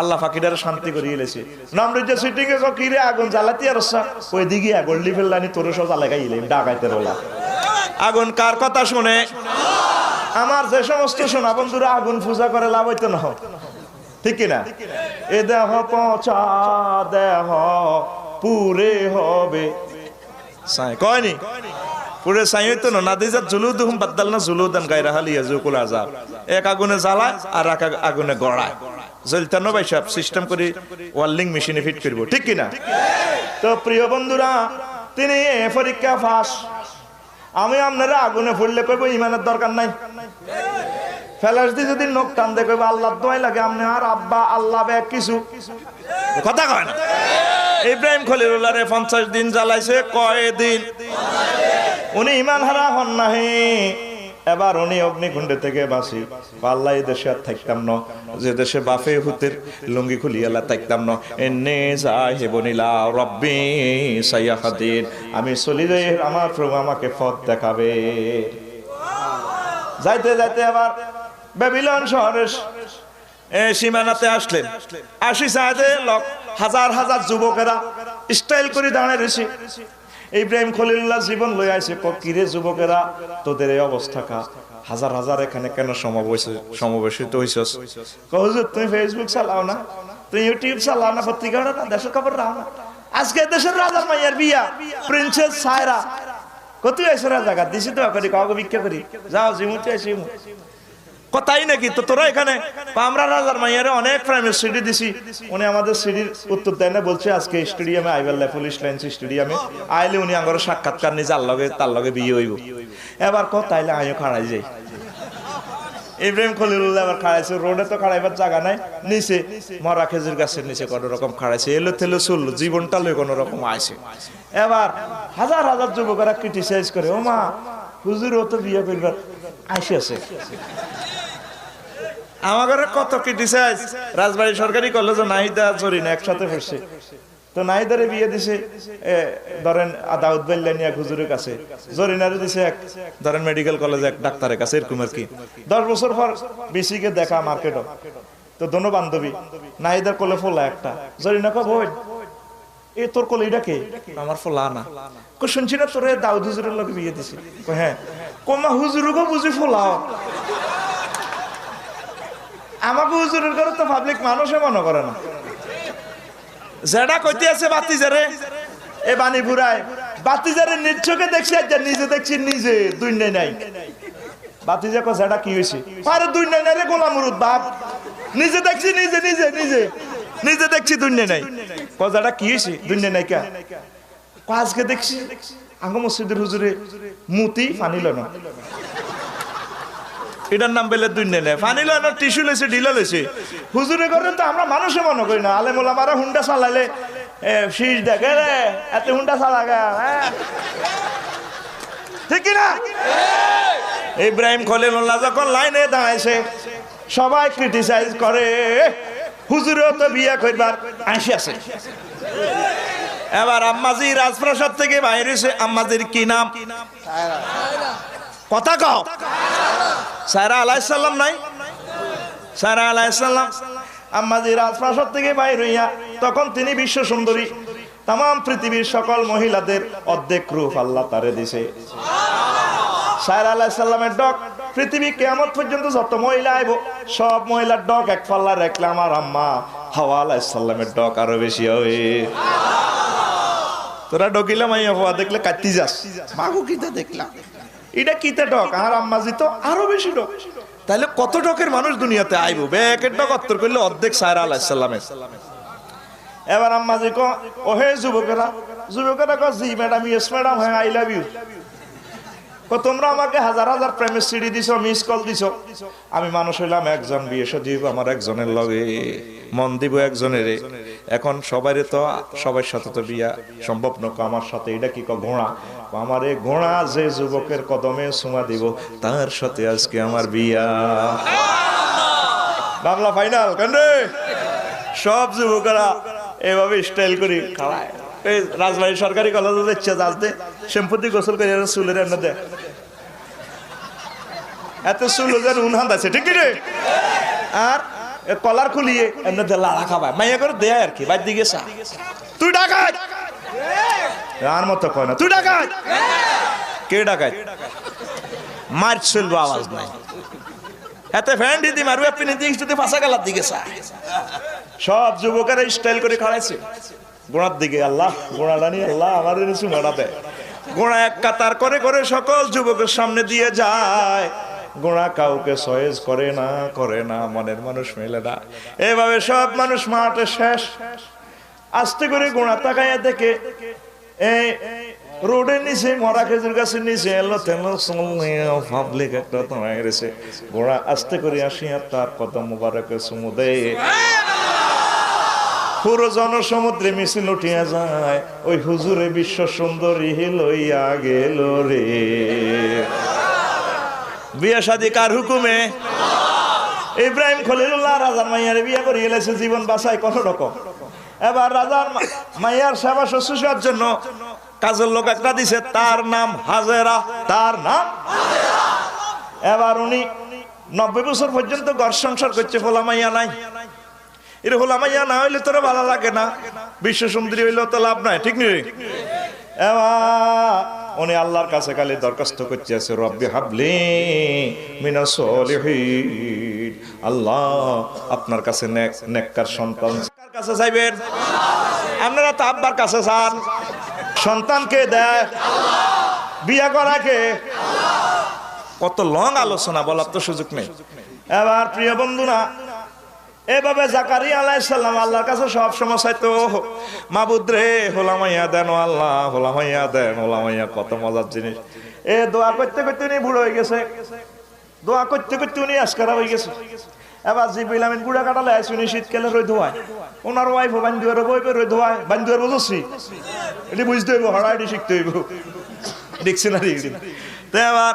Speaker 1: আল্লাহ ফাকিদার শান্তি করিয়ে এলেছে। নামরুজা সিটিং এ কিরে আগুন জ্বালাতে আর ওই দিকে আগুন লিফেলানি তোর সব জ্বালাইলে ডাকাইতে রোলা। আগুন কার কথা শুনে? আমার যে সমস্ত সোনা বন্ধুরা আগুন পূজা করে লাভ হইতো না, ঠিক কিনা? এ দেহ পচা দেহ পুরে হবে কয়নি, পুরে সাই হইতো না। নাদিজাত জুলুদুহুম বাদদালনা জুলুদান গায়রা হালিয়া যুকুল আযাব। এক আগুনে জ্বালায় আর এক আগুনে গড়ায়। জ্বলতানো ভাই সব সিস্টেম করে ওয়ার্লিং মেশিনে ফিট করব, ঠিক কিনা? তো প্রিয় বন্ধুরা, তিনি পরীক্ষা পাস। আমি আপনারা আগুনে ফুললে কইব ইমানের দরকার নাই। ফেলাস দিয়ে যদি নখ টান দিয়ে কইব আল্লাহর দোয়াই লাগে আপনি আর আব্বা আল্লাহ ব্যাগ কিছু কথা কয় না। ইব্রাহিম খলিলুল্লাহরে 50 দিন জ্বালাইছে, কয় দিন? উনি ইমান হারা হন নাহি। এবার উনি অগ্নিকুণ্ডে থেকে বাসি আল্লাহ এই দেশে আর থাকতাম না, যে দেশে বাফে হুতের লুঙ্গি খুলিয়ালা থাকতাম না। এনে যাইবনিলা রব্বি সাইয়াহাদিন, আমি চলি যাই আমার প্রভু আমাকে পথ দেখাবে। যাইতে যাইতে আবার বেবিলন শহরের সীমানাতে আসলেন। আসি সাথে হাজার হাজার যুবকেরা স্টাইল করে দাঁড়ায় রয়েছে। ইব্রাহিম খলিলুল্লাহ জীবন লই আইছে। কিরে যুবকেরা, তোদের এই অবস্থা কা? হাজার হাজার এখানে কেন সমবেশিত হইছস? হুজুর তুমি ফেসবুক চালাও না, তুমি ইউটিউব চালাও না, পত্রিকা না, দেশের খবর রাও না? আজকে দেশের রাজার মাইয়ার বিয়া, প্রিন্সেস সায়রা। কত আইসো রাজাঘাট দিছি তো করি কাউকে ভিক্ষা করি, যাও জিমুতে আইসি কথাই নাকি? তো তোরা এখানে আমরা রাজার মাইয়ারে অনেক প্রাইমের সিডি দিছি, উনি আমাদের সিডির উত্তর দেয় না। বলছে আজকে স্টেডিয়ামে আইবেল্লা, পুলিশ লাইন্স স্টেডিয়ামে আইলে উনি আমার সাক্ষাৎকার নিয়ে যার লগে তার লগে বিয়ে হইব। এবার তাইলে আমিও খাড়াই যাই। ইব্রাহিম খলিলুল্লাহ আবার খাড়াইছে, রোডে তো খাড়াইবার জায়গা নাই, নিচে মরা খেজুর গাছের নিচে কোন রকম খাড়াইছে। এলো তেলো চললো, জীবনটা লই কোন রকম আইছে। এবার হাজার হাজার যুবকেরা ক্রিটিসাইজ করে, ও মা হুজুর ও তো বিয়ে করবার আইসে আছে। আমার কত ক্রিটিসাইজ। রাজবাড়ী সরকারি কলেজ নাহিদা জরিনা একসাথে পড়ছে, তো নাহিদারে বিয়ে দিছে ধরেন দাউদ বেল্লানিয়া হুজুরের কাছে, জরিনারে দিছে এক ধরেন মেডিকেল কলেজে এক ডাক্তারের কাছে, এরকম আর কি। 10 বছর পর বিসিকে দেখা মার্কেটও, তো দোনো বান্ধবী। নাহিদার কোলে ফোলা একটা, জরিনা কো বই এ তোর কোলে এটা কে? আমার ফোলা না। কো শুনছি না তোরে দাউদ হুজুরের লগে বিয়ে দিছে। কো হ্যাঁ। কোমা হুজুরকে বুঝি ফোলাও, আমাকে হুজুরের ঘরে তো পাবলিক মানুষে মনে করে না। যেটা কইতে আছে বাতিজারে এ বাণী বুড়ায়, বাতিজারে নিজ চোখে দেখছি আর নিজে দেখছি, নিজে দুই নাই। বাতিজা কো যেটা কি হয়েছে? আরে দুই নাই রে গোলামুরুদ বাপ, নিজে দেখছি, নিজে নিজে নিজে নিজে দেখছি দুই নাই। কো যেটা কি হয়েছে? দুই নাই কা? আজকে দেখছি আঙ্গ মসজিদের হুজুরে মুতি পানি লয়, এটার নাম বেলে দুই নেই, পানি লয় না, টিস্যু লইছে, ঢিলা লইছে। হুজুরে করে তো আমরা মানুষে মনে করি না। আলেম ওলামারা হুন্ডা চালাইলে শীষ দেখে রে এত হুন্ডা চালাগা, ঠিক না? ইব্রাহিম খলিলুল্লাহ যখন লাইনে দাঁড়াইছে সবাই ক্রিটিসাইজ করে, হুজুরেও তো বিয়ে করবার আইসি আছে। এবার আম্মাজি রাজপ্রাসাদ থেকে বাইরে এসে, আম্মাজির কি নাম? কথা কও। সায়রা আলাইহিস সালাম নাই? সায়রা আলাইহিস সালাম আম্মাজি রাজপ্রাসাদ থেকে বাইর হইয়া, তখন তিনি বিশ্ব সুন্দরী, তাম পৃথিবীর সকল মহিলাদের অর্ধেক রূপ আল্লাহ তারে দিছে। সায়রা আলাইহিস সালামের ডক পৃথিবী কিয়ামত পর্যন্ত যত মহিলা আইব সব মহিলার ডক এক পাল্লা রাখলে আমার আম্মা হাওয়া আলাইহিস সালামের ডক আরো বেশি হবে। তোরা ডকিলাম আইয়া হওয়া দেখলে কাটতি যাস, মাগো কিতা দেখলাম, এটা কিতা ডক, আর আম্মাজি তো আরো বেশি ডক। তাহলে কত ডকের মানুষ দুনিয়াতে আইব? বেকের ডক অত্তর করলে অর্ধেক সায়রা আলাইহিস সালামের। এবার আম্মাজি ক ও হে যুবকেরা ক জি ম্যাডাম ইয়েস ম্যাডাম হ্যাঁ আই লাভ ইউ। তোমরা আমাকে হাজার হাজার প্রেমের সিডি দিছো, মিস কল দিছো, আমি মানুষ হইলাম একজন, বিয়ে সজীব আমার একজনের লগে, মন দিব একজনের। এখন সবাই তো সবার সাথে তো বিয়া সম্ভব নক, আমার সাথে এটা কি ঘোড়া, আমার এই ঘোড়া যে যুবকের কদমে চুমা দিব তার সাথে আজকে আমার বিয়া। বাংলা ফাইনাল কেন সব যুবকেরা এভাবে স্টাইল করি খাড়ায়। এই রাজবাড়ী সরকারি কলেজে যাচ্ছে, যাতে শ্যাম্পু দিয়ে গোসল করে চুলের এনে দেয়, এত চুল যেন উনহান আছে, ঠিক রে? আর কলার খুলিয়ে এমনি লাড়া খাবায় মাইয়া করে দেয় আর কি, বাদ দিয়ে গেছা তুই ডাকাত আর মতো কয় না তুই ডাকাত, কে ডাকাত? মার চলবো আওয়াজ নাই, এতে ফ্যান দিদি মারবে আপনি দিকে ফাঁসা গেলার দিকে সব যুবকেরা স্টাইল করে খাড়াইছে গোড়ার দিকে। আল্লাহ গোড়াটা নিয়ে আল্লাহ আমার চুমাটা দেয়। গোড়া এক কাতার করে করে সকল যুবকের সামনে দিয়ে যায়, গোড়া কাউকে সয়েজ করে না মনের মানুষ মেলে না। এভাবে সব মানুষ মাঠে শেষ। আস্তে করে গোড়া তাকাইয়া দেখে এই রোডের নিচে মরা খেজুর গাছের নিচে এলো তেল পাবলিক একটা দাঁড়ায় গেছে। গোড়া আস্তে করে আসিয়া তার কদম মুবারকে চুমু দেয়, পুরো জনসমুদ্রে মিছিল উঠিয়া যায়। ওই হুজুরে বিশ্ব সুন্দরী লইয়া গেল রে। বিয়ে শাদী কার হুকুমে? ইব্রাহিম খলিলুল্লাহ রাজার মাইয়ারে বিয়ে করে গেলেছে, জীবন বাঁচায় কোন রকম। এবার রাজার মাইয়ার সেবা শুশ্রূষার জন্য কাজের লোক একটা দিছে, তার নাম হাজেরা, তার নাম। এবার উনি 90 বছর পর্যন্ত ঘর সংসার করছে, ফোলা মাইয়া নাই। এর হলো মাইয়া না হইলে তোরা ভালো লাগে না, বিশ্ব সুন্দরী হইলেও তো লাভ নাই, ঠিক নেই? এবার উনি আল্লাহর কাছে খালি দরখাস্ত করতে আছে, রব্বি হাবলি মিনাস সলিহিন, আল্লাহ আপনার কাছে নেককার সন্তান। কার কাছে চাইবেন? আপনারা তো আব্বার কাছে চান। সন্তানকে দেয়, বিয়ে করাকে। কত লং আলোচনা, বলার তো সুযোগ নেই। এবার প্রিয় বন্ধুরা, এভাবে জাকারিয়া আলাইহিস সালাম আল্লাহর কাছে সব সময় চাইতো, মাবুদ রে হোলামাইয়া দেন আল্লাহ, হোলামাইয়া দেন। হোলামাইয়া কত মজার জিনিস। এ দোয়া করতে করতে উনি বুড়ো হয়ে গেছে, দোয়া করতে করতে উনি আজকারা হয়ে গেছে। এবার জিবরিল আমিন গুড়া কাটালে আইছে, উনি শীতকালে রই ধোয়ায়, ওনার ওয়াইফ বান্ধুয়ার বইবে রই ধোয়ায়, বান্ধুয়ার বুঝছি এটি বুঝতে হইব, হড়াইটি শিখতে হইব, ডিকশনারি। তো এবার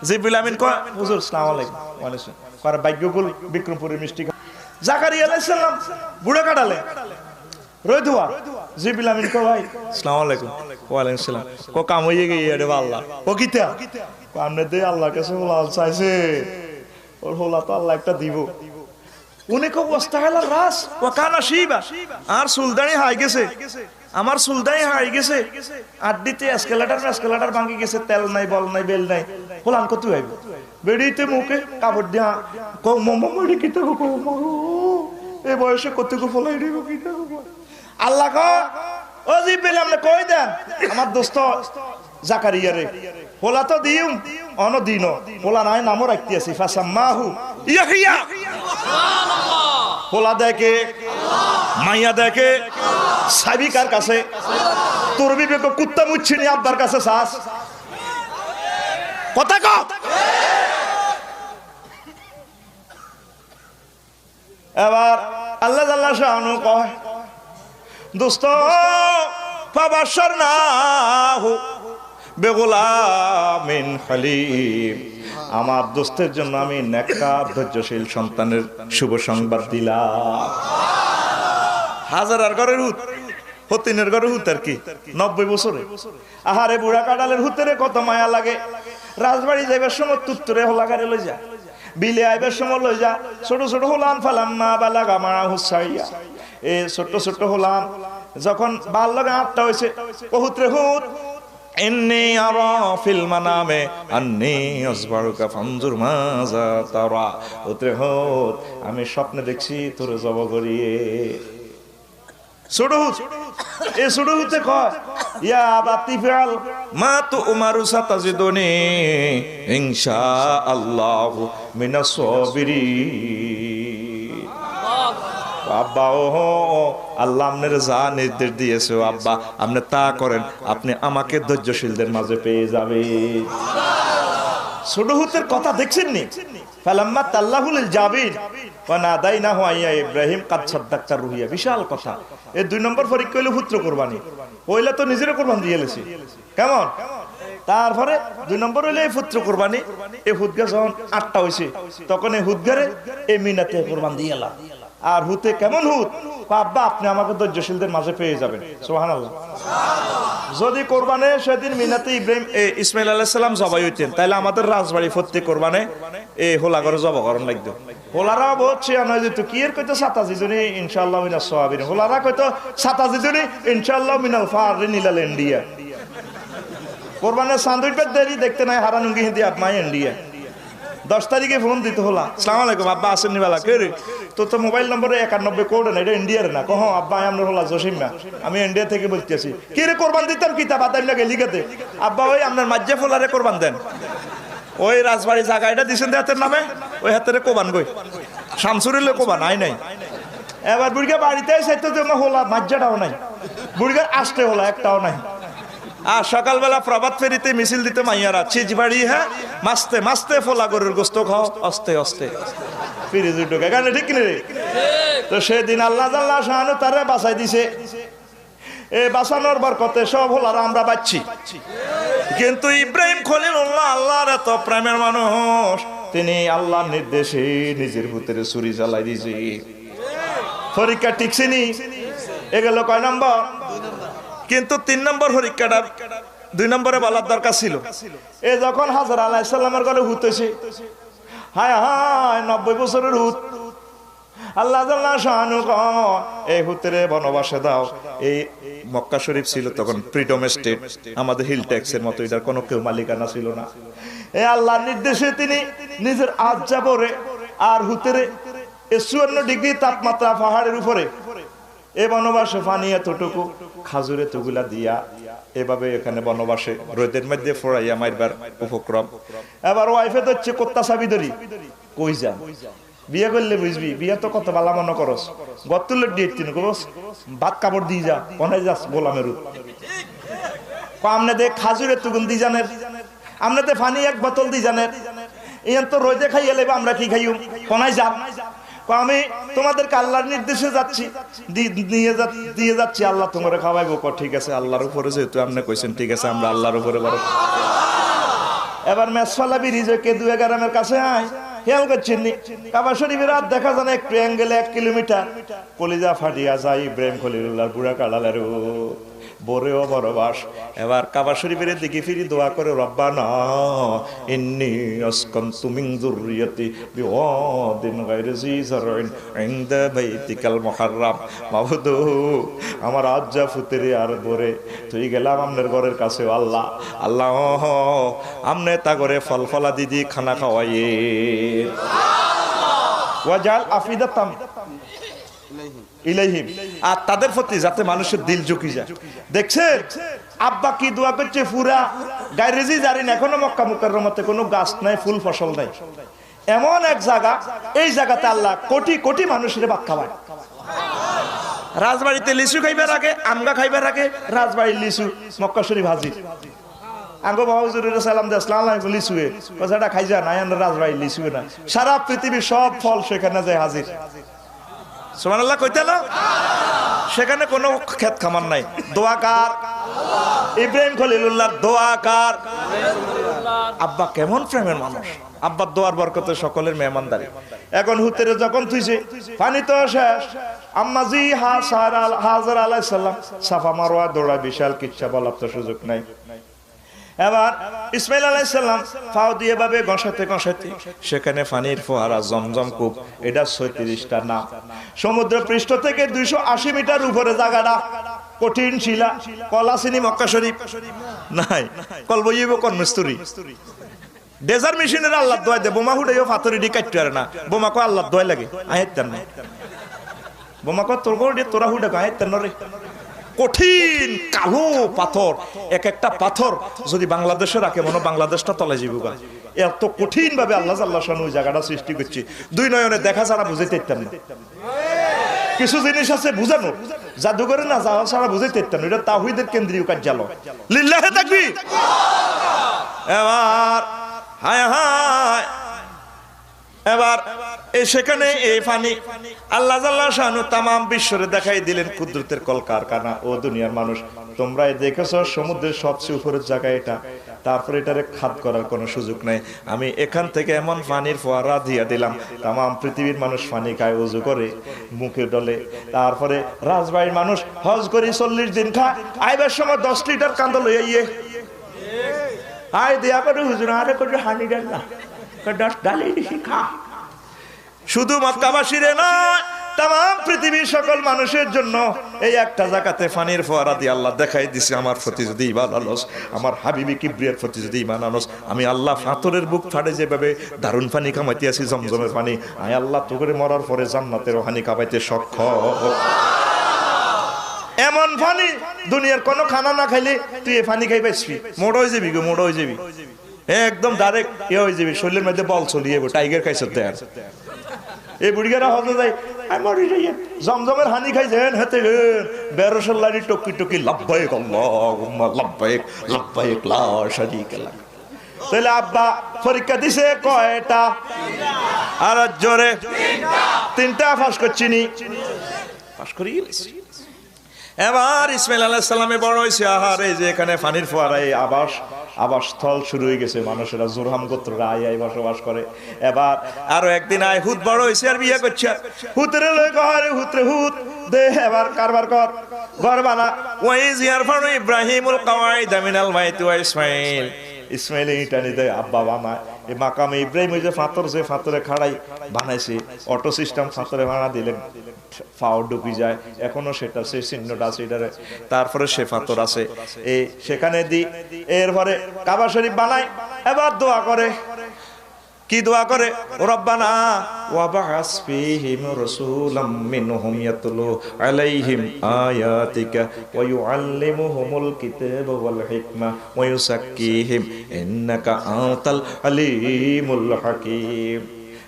Speaker 1: জিবরিল আমিন কয়, হুজুর আসসালামু আলাইকুম। ওয়ালাইকুম। কার ভাগ্যকুল বিক্রমপুরের মিষ্টি। জাকারিয়া আলাইহিস সালাম বুড়া কাটালে রই ধোয়া। জিবরিল আমিন কয়, ভাই আসসালামু আলাইকুম। ওয়ালাইকুম আসসালাম। কো কাম হইয়ে গিয়ে রে আল্লাহ। ও কিতা? আমনে দে আল্লাহর কাছে হোলা চাইছে, ওর হোলা তো আল্লাহ একটা দিব। উনি কো ওয়াস্তাহালা রাস ওয়া কানা শিবা, আর সুলতানি হাই গেছে, আমার সুলতানি হাই গেছে, আড্ডিতে এসকেলেটর ভাঙি গেছে, তেল নাই, বল নাই, বেল নাই, হোলান কত হইব? বেড়িতে মুখে কাপড় দিয়া কো মম মরি কিতা কো এই বয়সে কতটুকু ফলাই দিব কিতা কো। আল্লাহ কো ও জিবরিল আমনে কই দেন আমার দোস্ত জাকারিয়া রে, হোলা তো দিউম অন দিন, হোলা নাই নামও রাখতে আছি, ফাসাম্মাহু ইয়াহিয়া। হোলা দেখে মাইয়া দেখে সাবিকার কাছে, তোর বিবেক কুত্তা মুচ্ছিনি আব্বার কাছে চাস কথা কও। এবার আল্লাহ জাল্লা শাআনু কয়, দোস্ত ফাবাশশারনাহু বিগুলামিন হালিম, আমার দোস্তের জন্য আমি নেককার ধৈর্যশীল সন্তানের শুভ সংবাদ দিলাম। হাজারার ঘরের হুত, হতিনের ঘরের হুত আর কি 90 বছরে। আহারে বুড়া কাটালের হুতেরে কত মায়া লাগে। রাজবাড়ি যাইবার সময় তুত্তরে হোলাগারে লই যা, বিলে আইবার সময় লই যা, ছোট ছোট হোলান ফালাম্মা বালাগা মারা হুসাইয়া, এ ছোট ছোট হোলান যখন বাল লগা 8টা হইছে, বহুতরে হুত ইন্নী আরা ফিল মানামে আন্নী আসবারুকা ফানজুর মাজা তারা, উতরে হুত আমি স্বপ্নে দেখছি তোরে জব করিয়ে। ছোট হুত, এ ছোট হুতে কয়, ইয়া আবাতি ফিআল মা তুমারু সাতাজিদুনি ইনশাআল্লাহু মিনাস সাবিরিন। আব্বা ও আল্লাহ আপনার যা নির্দেশ দিয়েছে আব্বা আপনি তা করেন, আপনি আমাকে ধৈর্যশীলদের মাঝে পেয়ে যাবে। ছোট হুতের কথা দেখছেন নি? ফালাম্মা তাল্লাহুল জাবিন ওয়া নাদাইনাহু আইয়া ইব্রাহিম কাদ সাদ্দাকতা রুহিয়া, বিশাল কথা। এই 2 নম্বর পরীক্ষা হইলো পুত্র কুরবানি। পয়লা তো নিজের কুরবান দিয়ে লেছি, কেমন? তারপরে 2 নম্বর হইলো এই পুত্র কুরবানি। এই হুদগা যখন 8টা হইছে তখন এই হুদগারে এই মিনাতে কুরবান দিয়ে এলাম। আর হুতে কেমন হুত? আব্বা আপনি আমাকে ধৈর্যশীলদের মাঝে পেয়ে যাবেন। সুবহানাল্লাহ। যদি কোরবানে সেদিন মিনাতে ইব্রাহিম ইসমাইল আলাইহিস সালাম জবাই হইতেন, তাহলে আমাদের রাজবাড়ি ফতে কোরবানে এই হোলা করে জবা করন লাগতো। হোলারা বহুত ছিয়া নয় যেত কি এর কইতো 87 জনী ইনশাআল্লাহ মিনাস সাওয়াবিন, হোলারা কইতো 87 জনী ইনশাআল্লাহ মিনাল ফারিন ইলাল ইন্ডিয়া। কোরবানের সান্দুইট দেরি দেখতে নাই হারানুঙ্গি হিন্দি আপমাই ইন্ডিয়া। 10 তারিখে ফোন দিতে হলা, আসসালামু আলাইকুম আব্বা আসেন নিবালা কে রে? তো মোবাইল নম্বরে 91 কোড না, এটা ইন্ডিয়ার না। কহ আব্বা আমরা হলা জসিমা, আমি ইন্ডিয়া থেকে বলতেছি। কি রে কোরবান দিতাম কিতা বাদাম না গেলি গেতে? আব্বা ওই আপনার মাজ্জা ফোলারে কোরবান দেন, ওই রাজবাড়ি জায়গাটা দিছেন হাতের নামে, ওই হাতের কোবান গই শামসুরিলে কোবান আই নাই। এবার বুড়িগা বাড়িতে চাইতে তো হলা মাজ্জাটাও নাই, বুড়িগার আসতে হলা একটাও নাই। আর সকালবেলা প্রভাত ফেরিতে মিছিল দিতে মাইয়ারা চিজবাড়ি, হ্যাঁ মাস্তে মাস্তে ফোলা গরুর গোস্ত খাও আস্তে আস্তে ফিরে ঢুকে গানে, ঠিক কিনে রে? তো সেদিন আল্লাহ জাল্লাহ শাহানু তারে বাঁচাই দিছে। এই বাঁচানোর বরকতে সব হলার আমরা বাঁচছি। কিন্তু ইব্রাহিম খলিলুল্লাহ আল্লাহর এত প্রেমের মানুষ, তিনি আল্লাহর নির্দেশে নিজের ভূতের ছুরি চালাই দিয়েছে। পরীক্ষা টিকছিনি, এগুলো কয় নম্বর? কিন্তু 3 নম্বর পরীক্ষাটা 2 নম্বরে বলার দরকার ছিল। এ যখন হাজরা আলাইহিস সালামের ঘরে হুত হইছে, হায় হায় 90 বছরের হুত। আল্লাহ জাল্লাহ শানু এই হুতেরে বনবাসে দাও। এই মক্কা শরীফ ছিল তখন ফ্রিডম স্টেট, আমাদের হিল ট্যাক্সের মতো, এটার কোনো কেউ মালিকানা ছিল না। এই আল্লাহর নির্দেশে তিনি নিজের আজ্জা পরে আর হুতেরে 54 ডিগ্রি তাপমাত্রা পাহাড়ের উপরে এ বনবাসে পানি এতটুকু, খাজুরে তুগুলা দিয়া এভাবে এখানে বনবাসে রোদের মধ্যে ফোড়াইয়া মারবার উপক্রম। এবার ওয়াইফে তো হচ্ছে কোত্তা চাবি ধরি, কই যান বিয়ে করলে বুঝবি, বিয়ে তো কত বালা মনে করস, গত্তুলের দিয়ে করস ভাত কাপড় দিয়ে যা কোনায় যাস গোলামের আমনে দে খাজুরে তুগুন দি জানের, আমনে দে পানি 1 বোতল দি জানের, ইয়ান তো রোদে খাইয়ে লেবা আমরা কি খাইম, কোনায় যান? আমি তোমাদেরকে আল্লাহর নির্দেশে যাচ্ছি, দিয়ে যাচ্ছি, আল্লাহ তোমারে খাওয়াইবো। ঠিক আছে, আল্লাহর উপরে যেহেতু আপনি কইছেন, ঠিক আছে আমরা আল্লাহর উপরে বড়। এবার মেসফালা ব্রিজে কেদু 11 কাছে আয়, খেয়াল করছেন নি কাবা শরীফের রাত দেখা যায় না, একটু অ্যাঙ্গেলে 1 কিলোমিটার। কলিজা ফাটিয়া যায় ইব্রাহিম খলিলুল্লাহর বুড়া কালালের বড়েও বড়বাস। এবার কাবা শরীফের দিকে ফিরি দোয়া করে, রব্বানা ইন্নী আসকানতু মিন যুররিয়াতি বিওয়াদিন গায়রি জি যারইন ইনদা বাইতিকাল মুহাররাম। মাবুদ আমার আজ্জা ফুতেরে আর বরে তুই গেলাম আপনার ঘরের কাছে, আল্লাহ আল্লাহ আমনে তা করে ফল ফলা দিদি খানা খাওয়াইয়ে। ওয়াজাল আফিদাতাম ইলাইহিম, আর তাদের প্রতি যাতে মানুষের দিল ঝুঁকি যায়। দেখছেন আব্বা কি দোয়া করছে, পুরা গায়রেজি জারিন, এখনো মক্কা মুকাররমাতে কোনো গাছ নাই, ফুল ফসল নাই, এমন এক জায়গা, এই জায়গাতে আল্লাহ কোটি কোটি মানুষের ভাত খাওয়ায়। রাজবাড়িতে লিচু খাইবার আগে, আমগা খাইবার আগে রাজবাড়ির লিচু মক্কা শরীফ হাজির। আঙ্গো বাবা হুজুরের সালাম দে, আসসালামু আলাইকুম, লিচুয়ে কথাটা খাই যা নাই, আমরা রাজবাড়ির লিচুয়ে না, সারা পৃথিবীর সব ফল সেখানে যায় হাজির। সুবহানাল্লাহ কইতে না, সেখানে কোনো খেত খামার নাই। দোয়াকার ইব্রাহিম খলিলুল্লাহর দোয়াকার। আব্বা কেমন প্রেমের মানুষ, আব্বার দোয়ার বরকতে সকলের মেহমানদারি। এখন হুতেরে যখন তুইছে পানি তো শেষ, আম্মাজি হাজার আলাইহিস সালাম সাফা মারওয়া দৌড়া, বিশাল কিচ্ছা বলার তো সুযোগ নাই। এবার ইসমাইল আলাইহিস সালাম পাও দিয়ে ভাবে ঘষাতে ঘষাতে সেখানে পানির ফোয়ারা, জমজম কূপ, এটা 36টা নাম। সমুদ্র পৃষ্ঠ থেকে 280 মিটার উপরে জায়গাটা, কঠিন শিলা। কলা চিনি মক্কা শরীফ নাই, কল বইব কোন মিস্ত্রি ডেজার মেশিনের আল্লাহ দোয়া দে, বোমা হুড়াইও পাথর ইডি কাটতে পারে না, বোমা কো আল্লাহ দোয়া লাগে আহেতেন না, বোমা কো তোর গোড়ে তোরা হুড়ে আহেতেন রে। কঠিন কালো পাথর, এক একটা পাথর যদি বাংলাদেশে রাখে মনে বাংলাদেশটা তলে যাবে, এত কঠিন ভাবে আল্লাহ আল্লাহ ওই জায়গাটা সৃষ্টি করছে, 2 নয়নে দেখা ছাড়া বুঝাইতে পারতেন না। কিছু জিনিস আছে বুঝানো, জাদুঘরে না যাওয়া ছাড়া বুঝাইতে পারতেন, এটা তাওহীদের কেন্দ্রীয় কার্যালয়। লিল্লাহি তাকবীর। এবার হায় হায়, এবার সেখানে এই পানি আল্লাহ জাল্লা শানু তামাম বিশ্বরে দেখাই দিলেন কুদরতের কলকারখানা। ও দুনিয়ার মানুষ, তোমরা দেখেছো সমুদ্রের সবচেয়ে উপরের জায়গা এটা, তারপরে এটারে খাদ করার কোনো সুযোগ নাই। আমি এখান থেকে এমন পানির ফোয়ারা দিয়ে দিলাম, তামাম পৃথিবীর মানুষ পানি খায়, উজু করে, মুখে ডলে। তারপরে রাজবাড়ির মানুষ হজ করি 40 দিন খায়, আইবার সময় 10 লিটার কান্দ লইয়ে আয় দেয়া করে হুজুর আরে করে হানি ডাল না, 10 ডালি দিছি খা। শুধু মক্কাবাসীরে নয়, তামাম পৃথিবীর সকল মানুষের জন্য এই একটা জায়গাতে পানির ফোয়ারা দিয়ে আল্লাহ দেখাই দিছে, আমার প্রতি যদি ঈমান আনস, আমার হাবিবি কিবরিয়ার প্রতি যদি ঈমান আনস, আমি আল্লাহ ফাতরের বুক ফাটে যেভাবে দারুণ পানি কামাইতে আছি, জমজমের পানি, আয় আল্লাহ তো করে মরার পরে জান্নাতের পানি কামাইতে সক্ষম। এমন পানি দুনিয়ার কোনো খানা না খাইলে তুই এই পানি খাই পাইছি, মোড় হয়ে যাবি গো, মোড় হয়ে যাবি, একদম ডাইরেক্ট এ হয়ে যাবি, শরীরের মধ্যে বল চলিয়ে টাইগার খাইছে দেয়। এই বুড়িগারা হতে যায় জমজমের হানি খাইছেন হেতে বেরোসল্লারি টকি টকি লাব্বাইক আল্লাহুম্মা লাব্বাইক লাব্বাইক লা শারীকা লাক। তাহলে আব্বা পরীক্ষা দিছে কয়টা? আর জোরে তিনটা পাস করছিনি, পাস করি। এবার ইসমাইল আলাইহিস সালামে বড় হইছে, আহার এই যে এখানে পানির ফোয়ারা, এই আবাসস্থল শুরু হয়ে গেছে, মানুষেরা জোরহাম গোত্ররা আই বসবাস করে। এবার আরো একদিন আয় হুত বড় হইছে আর বিয়ে করছে, হুতরে লই কহারে হুতরে হুত দে এবার কারবার কর, ঘর বানা। ওই জিয়ার ফারু ইব্রাহিমুল কাওয়াইদ মিনাল বাইতি ওয়া ইসমাইল, ইসমাইল ইটা নিতে আব্বা বানায়। এই মাকামে ইব্রাহিম ওই যে ফাতর, যে ফাতরে খাড়াই বানাইছে, অটো সিস্টেম ফাতরে বানা দিলেন, ফাও ডুবি যায়, এখনো সেটা সে চিহ্নটা আছে এটারে। তারপরে সে ফাতর আছে এই সেখানে দি, এরপরে কাবা শরীফ বানায়। এবার দোয়া করে, কি দোয়া করে? রব্বানা ওয়া বা'আস ফীহিম রাসূলাম মিনহুম ইয়াতলু আলাইহিম আয়াতিকা ওয়া ইউআল্লিমুহুমুল কিতাবা ওয়াল হিকমা ওয়া ইউযাক্কিহিম ইন্নাকা আনতাল আলীমুল হাকীম।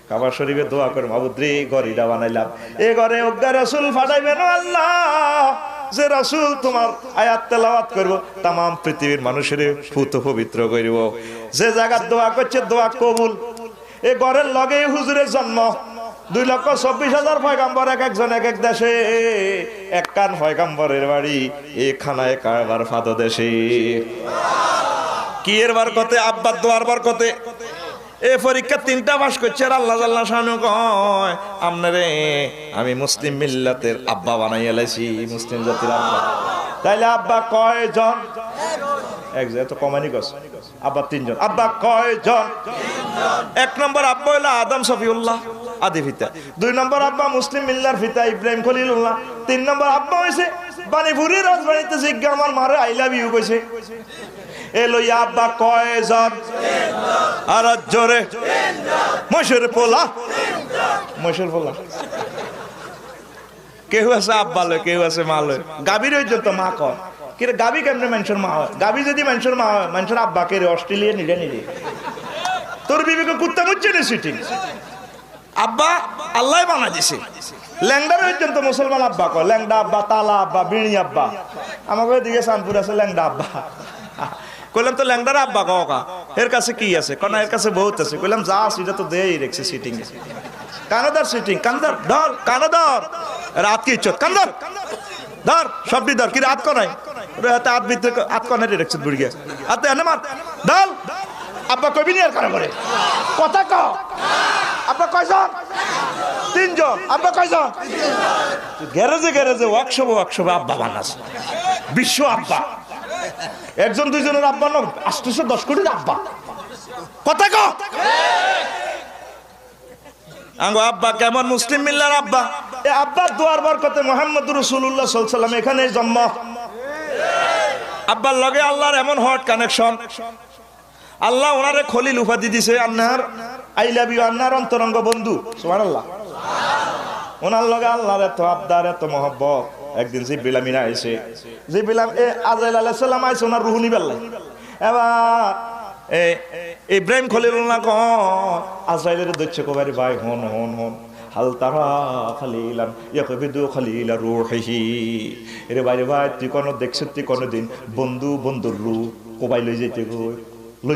Speaker 1: কাবা শরীফে দোয়া করে, মাবুদ রে ঘরটা বানাইলাম, এ ঘরে অজ্ঞা রাসূল ফাটাইবেন আল্লাহ, যে রাসূল তোমার আয়াত তেলাওয়াত করব, তামাম পৃথিবীর মানুষের পুত পবিত্র করব। যে জায়গার দোয়া করছে দোয়া কবুল। এ ঘরের লগে হুজুরের জন্ম, 2,24,000 পয়গাম্বর, এক একজন এক এক দেশে, এক কান পয়গাম্বরের বাড়ি এ খানায় কারবার ফাদ দেশে। কি এর বরকতে? আব্বার দোয়ার বরকতে। এ পরীক্ষা তিনটা পাস করছে আর আল্লাহ জাল্লা শানু কয় আপনারে আমি মুসলিম মিল্লাতের আব্বা বানাই এলাইছি, মুসলিম জাতির আব্বা। তাইলে আব্বা কয়জন? একজন, এত কমানি কস। আব্বা 3 জন। আব্বা কয়জন? 1 নম্বর আব্বা হইল আদম সফিউল্লাহ আদি পিতা, 2 নম্বর আব্বা মুসলিম মিল্লার পিতা ইব্রাহিম খলিলুল্লাহ, 3 নম্বর আব্বা হইছে বানিপুরি রাজবাড়িতে জিজ্ঞা আমার মারে আই লাভ ইউ কইছে। এ লইয়া আব্বা কয়জন? আর জোরে মশের পোলা, মশের পোলা। কেউ আছে আব্বা লয়, কেউ আছে মা লয়। গাভীর ওই তো মা কয়, কি গাভী কেমনে মানুষের মা হয়? গাভী যদি মানুষের মা হয়, মানুষের আব্বা কে রে? অস্ট্রেলিয়া নিলে নিলে তোর বিবেকে কুত্তা মুচ্ছে নে সিটিং। আব্বা আল্লাহ বানা দিছে। ল্যাংডা পর্যন্ত মুসলমান আব্বা কয়, ল্যাংডা আব্বা, তালা আব্বা, বিড়ি আব্বা। আমাকে দিকে চাঁদপুর আছে ল্যাংডা আব্বা। কইলাম তো ল্যাংডার আব্বা কা, এর কাছে কি আছে? কনা এর কাছে বহুত আছে। কইলাম যা সেটা তো দেই রেখছে সিটিং, কানাদার সিটিং, কানাদার ধর, কানাদার রাত কি ইচ্ছত, কানাদার ধর, সবটি ধর, কি রাত কনাই হাতে হাত ভিতরে হাত কনাই রেখছে বুড়িয়া হাতে এনে মার ডাল। আব্বা কবি নি আর কারা করে কথা ক। আব্বা কয়জন? 3 জন। আব্বা কয়জন? গ্যারেজে গ্যারেজে ওয়ার্কশপে আব্বা বানাস, বিশ্ব আব্বা। 1 2 জনের আব্বা না, 810 কোটির আব্বা। কথা ক। আঙ্গো আব্বা কেমন? মুসলিম মিল্লার আব্বা। এ আব্বার দোয়ার বরকতে মুহাম্মদুর রাসূলুল্লাহ সাল্লাল্লাহু আলাইহি ওয়াসাল্লাম এখানে জন্ম। আব্বার লগে আল্লাহর এমন হট কানেকশন, আল্লাহ ওনারে খলিল উপাধি দিছে, আন্নার আই লাভ ইউ, আন্নার অন্তরঙ্গ বন্ধু। সুবহানাল্লাহ। ওনার লগে আল্লাহর এত আবদার, এত মহব্বত। একদিন জিবরিল আমিন আইছে, জিবরিল আজরাইল আলাইহিস সালাম আইছে ওনার রূহ নিবার লাগি। এবার ইব্রাহিম খলিলুল্লাহ কয় আজরাইলের দৈত্য কবারি ভাই হন হন হন, হাল তারা খালিলান ইয়াকবিদু খালিলা রূহিহি। এরে বাইরে ভাই তুই কোনো দেখছ তুই কোনোদিন বন্ধু বন্ধুর রূহ কোবাই লই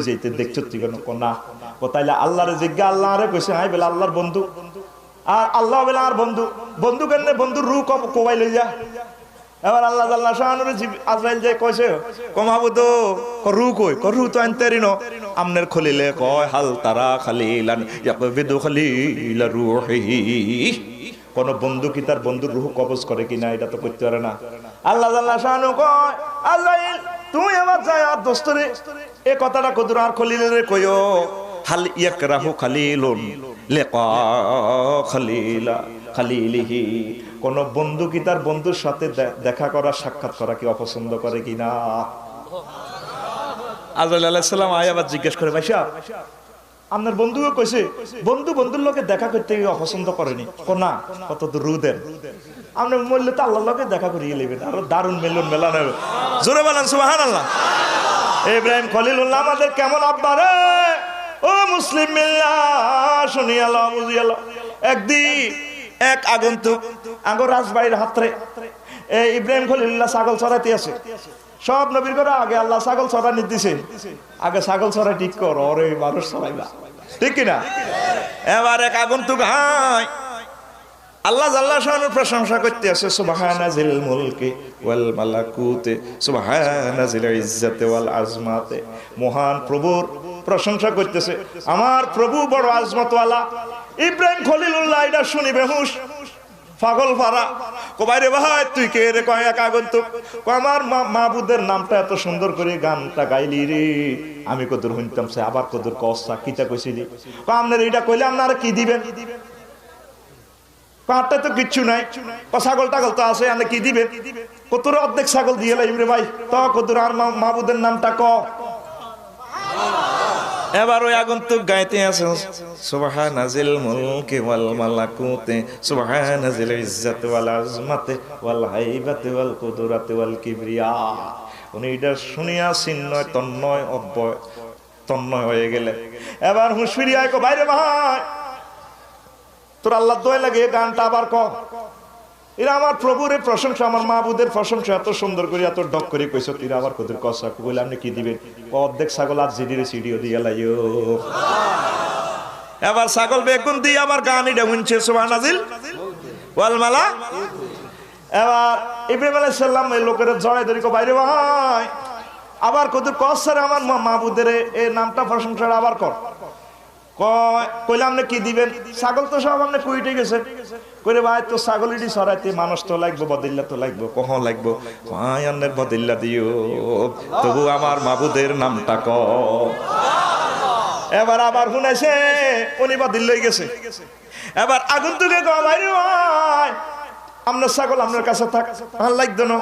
Speaker 1: যাইতে দেখছ তুই কোনো না তাইলে আল্লাহরে জিজ্ঞা আল্লাহরে কইছে হাই বেলা আল্লাহর বন্ধু আর আল্লাহ বেলা আর বন্ধু বন্ধু কেন বন্ধুর রূহ কোবাই লই যা। এবার আল্লাহ আল্লাহ শাহানুর আজরাইল যে কইছে কমাবুদ রু কই রু তো আনতেরিন আমনের খলিলে কয় হাল তারা খালিলান ইয়াকবিদু খালিলা রূহিহি। কোন বন্ধু কি তার বন্ধুর রূহ কবজ করে কিনা এটা তো করতে পারে না। আল্লাহ আল্লাহ শাহানু কয় আজরাইল তুমি আমার যায় আর দোস্তরে এই কথাটা কদুর আর খলিলে কইও হাল ইয়াকরাহু খালিলুন লিকা খালিলা খালিলিহি। কোন বন্ধু কি তার বন্ধুর সাথে দেখা করা সাক্ষাৎ করা কি অপছন্দ করে কিনা। আজরাইল আলাইহিস সালাম আবার জিজ্ঞেস করে ভাইসা আপনার বন্ধুও কইছে বন্ধু বন্ধুর লোকে দেখা করতে অপছন্দ করেনি না কত রু দেন আপনি মরলে তো আল্লাহর লোকে দেখা করিয়ে নেবেন আরো দারুণ মিলন মেলানো জোরে বলেন সুবহানাল্লাহ। ইব্রাহিম খলিলুল্লাহ আমাদের কেমন আব্বা রে ও মুসলিম মিল্লাহ শুনিয়ালো বুঝিয়ালো। একদিন এক আগন্তুক আগর রাজবাড়ির হাতরে ইব্রাহিম খলিলুল্লাহ ছাগল চড়াইতে আছে। সব নবীর করে আগে আল্লাহ ছাগল চড়া নিতেছে আগে ছাগল চড়া ঠিক কর ওরে মানুষ চড়াইবা ঠিক কিনা। এবার এক আগন্তুক হাই আল্লাহ আল্লাহ শানের প্রশংসা করতে আছে সুবহানাজিল মুলকি ওয়াল মালাকুতে সুবহানাজিল ইজ্জতি ওয়াল আজমাতে। মহান প্রভুর প্রশংসা করতেছে আমার প্রভু বড় আজমতওয়ালা। ইব্রাহিম খলিলুল্লাহ এটা শুনি বেহুশ পাগল পারা কবাইরে ভাই তুই কে রে কয় এক আগন্তুক আমার মাহবুদের নামটা এত সুন্দর করে গানটা গাইলি রে আমি কদর শুনতাম সে আবার কদর কসা কিটা কইছিলি আপনার এইটা কইলে আপনারা কি দিবেন পাটটা তো কিচ্ছু নাই ছাগল টাগল তো আছে আপনি কি দিবেন কতর অর্ধেক ছাগল দিয়ে লাইম রে ভাই তো কদর আর মাহবুদের নামটা ক। এবার ওই আগন্তুক গাইতে আছে সুবহানাজিল মুলকি ওয়াল মালাকুতে সুবহানাজিল ইজ্জতি ওয়াল আজমাতে ওয়াল হাইবাতি ওয়াল কুদরাতি ওয়াল কিবরিয়া। উনি এটা শুনিয়া চিন্ময় তন্ময় অব্যয় তন্ময় হয়ে গেলে এবার হুঁশ ফিরিয়ে কো বাইরে ভাই তোর আল্লাহ দোয়া লাগে গানটা আবার ক। এরা আমার প্রভুর প্রশংসা আমার মাহবুদের প্রশংসা এত সুন্দর করে এত ডক করে কইছো তুই আবার কদের কসা কইলে আপনি কি দিবেন অর্ধেক ছাগল আর জিডিরে সিডিও দিয়ে লাইও। এবার ছাগল বেগুন দিয়ে আমার গান এটা শুনছে সুবহানাজিল ওয়াল মালা। এবার ইব্রাহিম আলাইহিস সালাম এই লোকের জড়াই ধরি কো বাইরে ভাই আবার কদের কসার আমার মাহবুদের এই নামটা প্রশংসা আবার কর কইলাম না কি দিবেন ছাগল তো সব আপনি কুইটে গেছে কইরে ভাই তো ছাগলিটি ছড়াইতে মানুষ তো লাগবো বদিল্লা তো লাগবো কহ লাগবো ভাই অন্যের বদিল্লা দিও তবু আমার মাহবুদের নামটা ক। এবার আবার শুনেছে উনি বদিল্লাই গেছে। এবার আগন্তুকে কয় ভাই ভাই আপনার ছাগল আপনার কাছে থাক আমার লাগতো না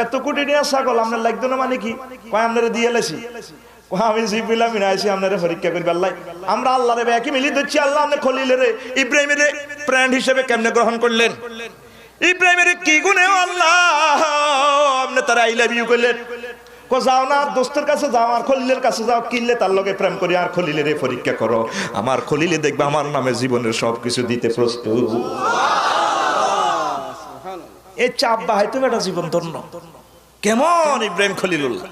Speaker 1: এত কোটি নিয়ে ছাগল আপনার লাগতো না মানে কি কয় আপনারা দিয়ে লেছি আমি জিবিলা মিনাইছি আপনারা পরীক্ষা করবে আল্লাহ আমরা আল্লাহরে একই মিলি দিচ্ছি আল্লাহ আপনি খলিলের ইব্রাহিমের ফ্রেন্ড হিসেবে কেমনে গ্রহণ করলেন ইব্রাহিমের কি গুণে আল্লাহ আপনি তারা আই লাভ ইউ করলেন যাও না দোস্তের কাছে যাও আর খলিলের কাছে যাও কিনলে তার লগে প্রেম করি আর খলিলের পরীক্ষা করো আমার খলিলে দেখবে আমার নামে জীবনের সবকিছু দিতে প্রস্তুত। এই চাপ বা হয়তো একটা জীবন ধন্য কেমন ইব্রাহিম খলিলুল্লাহ।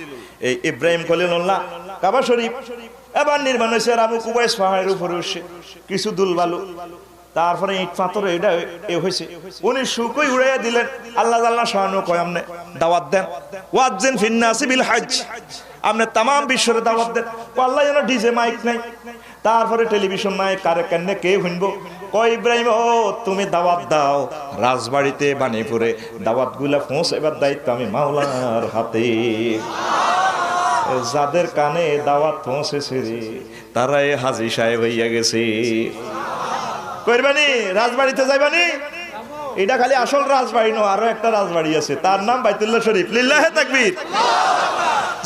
Speaker 1: এই ইব্রাহিম খলিলুল্লাহ কাবা শরীফ এবার নির্মাণ হয়েছে আবু কুবাইস পাহাড়ের উপরে উঠছে কিছু দুলবালু তারপরে ইট পাথর এটা হয়েছে উনি শুকই উড়াইয়া দিলেন। আল্লাহ আল্লাহ শাহানু কয় আমনে দাওয়াত দেন ওয়াজ্জিন ফিন্নাসি বিল হজ আপনি তাম বিশ্বরে দাওয়াত দেন আল্লাহ যেন ডিজে মাইক নাই তারপরে টেলিভিশন নাই কারে কেন কে শুনবো কয় ইব্রাহিম ও তুমি দাওয়াত দাও রাজবাড়িতে বানিপুরে দাওয়াত গুলা পৌঁছাবার দায়িত্ব আমি মাওলার হাতে। যাদের কানে দাওয়াত পৌঁছেছে রে তারাই হাজী সাহেব হইয়া গেছে। করবানি রাজবাড়িতে যাইবানি এটা খালি আসল রাজবাড়ি নয় আরো একটা রাজবাড়ি আছে তার নাম বাইতুল্লাহ শরীফ লিল্লাহে তাকবীর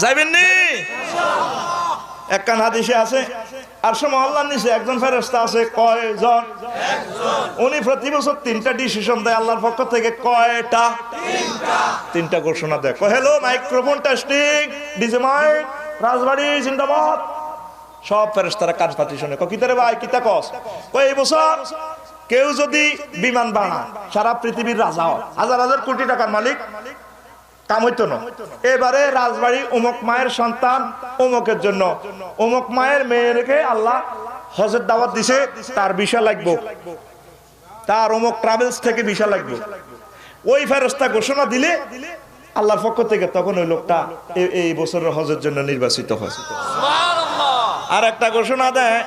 Speaker 1: যাইবেন নি একখান হাদিসে আছে আরশে মহল্লার নিচে একজন ফেরেশতা আছে কয়জন উনি প্রতি বছর 3টা ডিসিশন দেয় আল্লাহর পক্ষ থেকে কয়টা 3টা ঘোষণা দেয় hello microphone testing DJ mike Rajbari জিন্দাবাদ সব ফেরেশতারা কাজ পাতি শুনে কিতারে ভাই কিতা কস এই বছর কেউ যদি বিমান বানায় সারা পৃথিবীর রাজা হয়, হাজার হাজার কোটি টাকার মালিক, কাম হইতো না। এবারে রাজবাড়ি অমুক মায়ের সন্তান অমুকের জন্য অমুক মায়ের মেয়েকে আল্লাহ হজের দাওয়াত দিছে, তার ভিসা লাগবে, তার অমুক ট্রাভেলস থেকে ভিসা লাগবে। ওই ফেরেশতা ঘোষণা দিলে আল্লাহর পক্ষ থেকে, তখন ওই লোকটা এই বছরের হজের জন্য নির্বাচিত হয়। আর একটা ঘোষণা দেয়,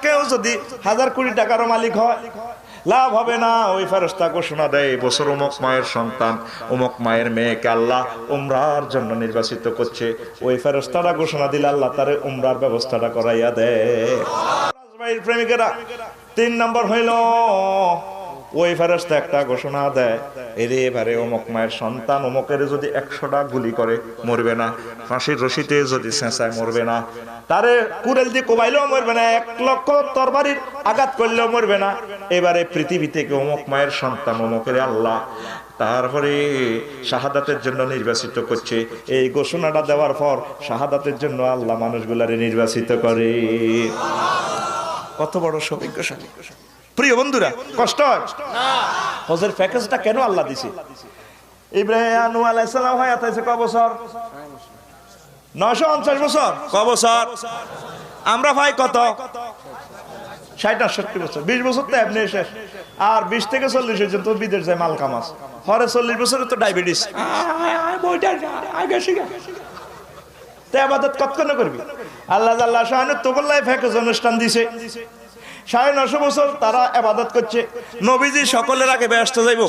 Speaker 1: কেউ যদি হাজার কোটি টাকার মালিক হয় লাভ হবে না। ওই ফেরেশতা ঘোষণা দেয়, এই বছর অমুক মায়ের সন্তান অমুক মায়ের মেয়েকে আল্লাহ উমরার জন্য নির্বাচিত করছে। ওই ফেরেশতারা ঘোষণা দিলে আল্লাহ তারে উমরার ব্যবস্থাটা করাইয়া দেয়। রাজবাড়ির প্রেমিকেরা 3 নম্বর হইল, ওই ফেরেশতা একটা ঘোষণা দেয়, এবারে অমুক মায়ের সন্তান অমুকের যদি 100টা গুলি করে মরবে না, ফাঁসির রশিতে যদি ছেঁচায় মরবে না, তারে কুড়াল দিয়ে কোবাইলেও মরবে না, 1 লক্ষ তরবারির আঘাত করলেও মরবে না। এবারে পৃথিবী থেকে অমুক মায়ের সন্তান অমুকের আল্লাহ তারপরে শাহাদাতের জন্য নির্বাচিত করছে। এই ঘোষণাটা দেওয়ার পর শাহাদাতের জন্য আল্লাহ মানুষগুলারে নির্বাচিত করে। কত বড় সৌভাগ্যশালী প্রিয় বন্ধুরা, কষ্ট হয় না। হজের প্যাকেজটা কেন আল্লাহ দিছে? ইব্রাহিম আলাইহিস সালাম হায়াত আছে কয় বছর? 949 বছর। কয় বছর? আমরা ভাই কত? 60-68 বছর। 20 বছর তো এমনি শেষ। আর 20 থেকে 40 পর্যন্ত বিদেশ যায় মাল কামাস। হরে 40 বছরে তো ডায়াবেটিস। তে ইবাদত কতক্ষণ করবি? আল্লাহ আল্লাহ শাহানু তোবল্লাহ প্যাকেজ অনুষ্ঠান দিছে। 950 বছর তারা ইবাদত করছে। নবীজি সকলের আগে ব্যস্ত যাইব,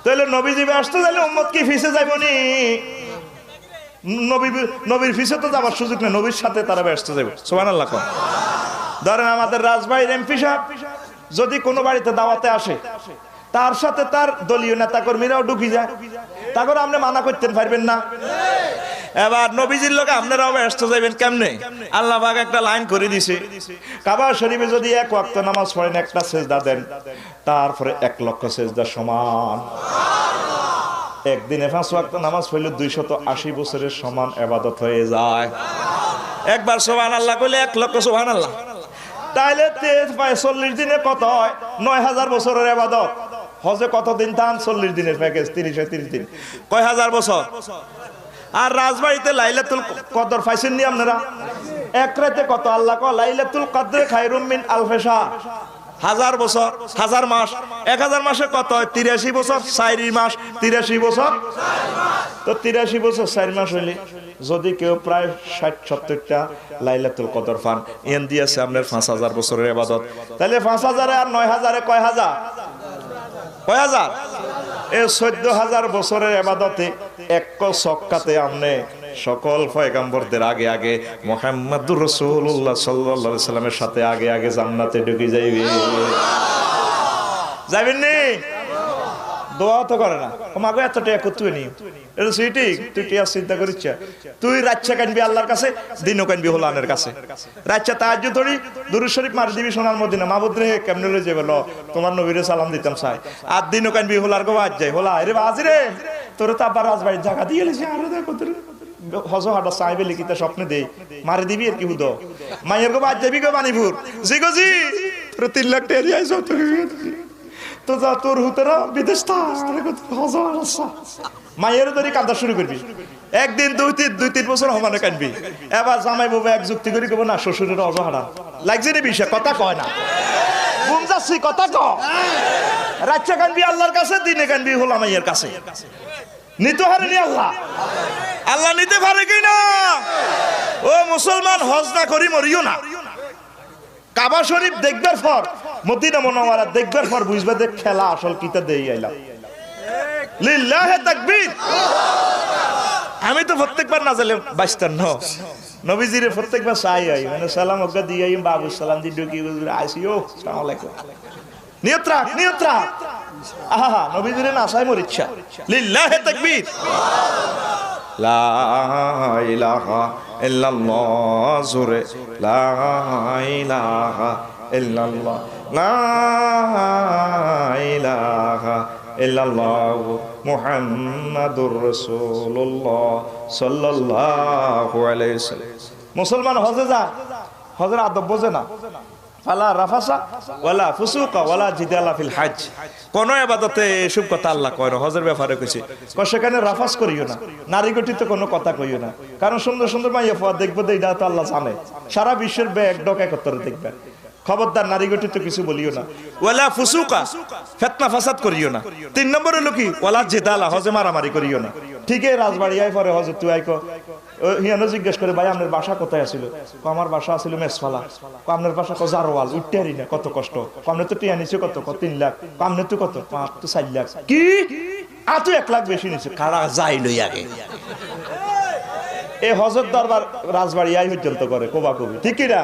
Speaker 1: তাহলে নবীজি ব্যস্ত যাইলে উম্মত কি ফিসে যাইব নি? নবীর ফিসে তো যাবার সুযোগ নেই, নবীর সাথে তারা ব্যস্ত যাইব। সুবহানাল্লাহ। ধরেন আমাদের রাজবাড়ির এমপি সাহেব যদি কোনো বাড়িতে দাওয়াতে আসে, তার সাথে তার দলীয় নেতা কর্মীরাও ঢুকি যায়, তারপর আপনি মানা করতে পারবেন না। এবার নবীজির লোক আপনারাও ব্যস্ত যাবেন কেমনে? আল্লাহ পাক একটা লাইন করে দিছে, কাবা শরীফে যদি 1 ওয়াক্ত নামাজ পড়েন, একটা সেজদা দেন, তারপরে 1 লক্ষ সেজদা সমান। একদিনে 5 ওয়াক্ত নামাজ পড়লে 280 বছরের সমান ইবাদত হয়ে যায়। একবার সুবহানাল্লাহ কইলে 1 লক্ষ সুবহানাল্লাহ। তাইলে 40 দিনে কত হয়? 9000 বছরের ইবাদত। হজে কত দিন থান? 40 দিনের প্যাকেজ, 30 দিন, কয় হাজার বছর। আর রাজবাড়িতে লাইলাতুল কদর পাইছেন নি আপনারা? এক রাতে কত? আল্লাহ কয় লাইলাতুল কদরে খায়রুম মিন আলফি শাহর। 1000 বছর, 1000 মাস। 1000 মাসে কত হয়? 83 বছর, 4 মাস, 83 বছর। তো 83 বছর 4 মাস হইলে যদি কেউ প্রায় 60-70টা লাইলাতুল কদর পান, এন দিয়েছে আপনার 5000 বছরের ইবাদত। তাহলে 5000 আর 9000 কয় হাজার? কয় হাজার? এই 14000 বছরের ইবাদতে এক সক্কাতে আপনি সকল পয়গম্বরদের আগে আগে মুহাম্মদুর রাসূলুল্লাহ সাল্লাল্লাহু আলাইহি সাল্লামের সাথে আগে আগে জান্নাতে ঢুকে যাইবে। যাবেন নি? দোয়া তো করে না, আমাকে এত টাকা করতে নি, এটা ঠিক। তুই টিয়া চিন্তা করিস, তুই রাচ্চা কানবি আল্লাহর কাছে, দিনও কানবি হোলানের কাছে। রাচ্চা তাহাজ্জুদ ধরি দুরূদ শরীফ মার দিবি সোনার মদিনা, মাহবুদ রে কেমনে লই যাবে, ল তোমার নবীরে সালাম দিতাম চাই। আর দিনও কানবি হোলার গো আজ যাই, হোলা আরে বাজ রে তোর তো আবার রাজবাড়ির জায়গা দিয়ে গেছে। আরো দেখো তোর হজ হাটা চাইবে লিখিতে স্বপ্নে দেই মারে দিবি আর কি হুদ মাইয়ের গো আজ যাবি গো বানিপুর জি গো জি তোর 3 লাখ টাকা দিয়ে আইছো তো যা তোর হুতেরা বিদেশ মায়ের ধরে কাঁদা শুরু করবি। একদিন 2-3 বছর সমানে কাঁদবি। এবার জামাই বাবা এক যুক্তি করে কব না শ্বশুরের অজহারা লাগছে নি বিষয়, কথা কয় না ঘুম যাচ্ছি, কথা ক রাচ্চা কাঁদবি আল্লাহর কাছে, দিনে কাঁদবি হলা মাইয়ের কাছে। নিতে পারেনি আল্লাহ, আল্লাহ নিতে পারে কিনা? ও মুসলমান, হজ না করি মরিও না। কাবা শরীফ দেখবার পর, মদিনা মুনাওয়ারা দেখবার পর বুঝবে যে খেলা আসল কিতা দেই আইলাম। লিল্লাহি তাকবীর। আমি তো প্রত্যেকবার না জানলে বাইস্তার নবীজির প্রত্যেকবার চাই আই মানে সালাম ওকে দিয়ে আই, বাবু সালাম দি ঢুকি আইসিও আসসালামু আলাইকুম নিয়ত্রা নিয়ত্রা। আহা নবীজির না চাই মোর ইচ্ছা। লিল্লাহি তাকবীর। লা ইলাহা ইল্লাল্লাহ জোরে লা ইলাহা ইল্লাল্লাহ লা ইলাহা ইল্লাল্লাহ মুহাম্মাদুর রাসূলুল্লাহ সাল্লাল্লাহু আলাইহি ওয়াসাল্লাম। মুসলমান হজে যায়, হজের আদব বোঝে না। ফালা রাফাসা ওয়ালা ফুসুকা ওয়ালা জিদালা ফিল হজ। কোন ইবাদতে এসব কথা আল্লাহ কয় না, হজের ব্যাপারে কইছে সেখানে রাফাস করিও না, নারী গঠিত কোনো কথা কইও না, কারণ সুন্দর সুন্দর মাইয়া ফুয়া দেখবো তো এটা তো আল্লাহ জানে, সারা বিশ্বের ব্যাগ ডক একত্রে দেখবেন। খবরদার নারী গঠিত কিছু বলিও না। ওয়ালা ফুসুকা, ফিতনা ফাসাদ করিও না। 3 নম্বর হলো কি ওয়ালা জিদালা, হজে মারামারি করিও না। ঠিক আছে, রাজবাড়ি আই পরে হজে তুই আইকো হিয়ানো জিজ্ঞেস করে ভাই আপনার বাসা কোথায় আছিল? আমার বাসা আছিল মেসফালা। আপনার বাসা কো জারওয়াল, উঠতে পারি না, কত কষ্ট। আপনি তো টিয়া নিছে কত? 3 লাখ। আপনি তো কত? তো 4 লাখ। কি তুই 1 লাখ বেশি নিছে? কারা যাই লই আগে এই হজর দরবার রাজবাড়ি আই পর্যন্ত করে কোবা কবি, ঠিক না?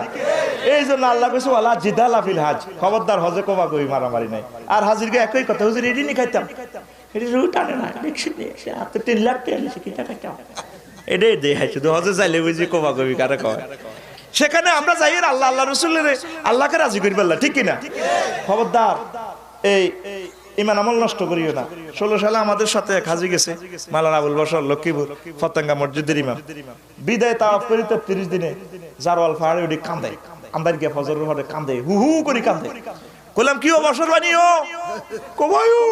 Speaker 1: এই জন্য আল্লাহ কইছে ওয়ালা জিদালা ফিল হজ, খবরদার হজে কোবা কবি মারামারি নাই। আর হাজিরকে একই কথা, হুজুর এডি নি খাইতাম, এডি রু টানে না, দেখছি সে তো 3 লাখ টাকা নিছে, কি টাকা খাইতাম এডে দে হাই, শুধু হজে যাইলে বুঝি কোবা কবি কারে কয়। সেখানে আমরা যাই আল্লাহ আল্লাহ রাসূলের আল্লাহকে রাজি করি বললা, ঠিক কি না? খবরদার এই ইমান আমল নষ্ট করিও না। 16 সালে আমাদের সাথে এক হাজি গেছে, মাওলানা আবুল বশর লক্ষ্মীপুর ফতেঙ্গা মসজিদের ইমাম। বিদায় তাওয়াফ করি 33 দিনে জারওয়াল পাহাড়ে উঠে কান্দে, আন্দার গিয়ে ফজরের পরে কান্দে, হু হু করে কান্দে। কইলাম কি ও বশর বানিও? কবাই ও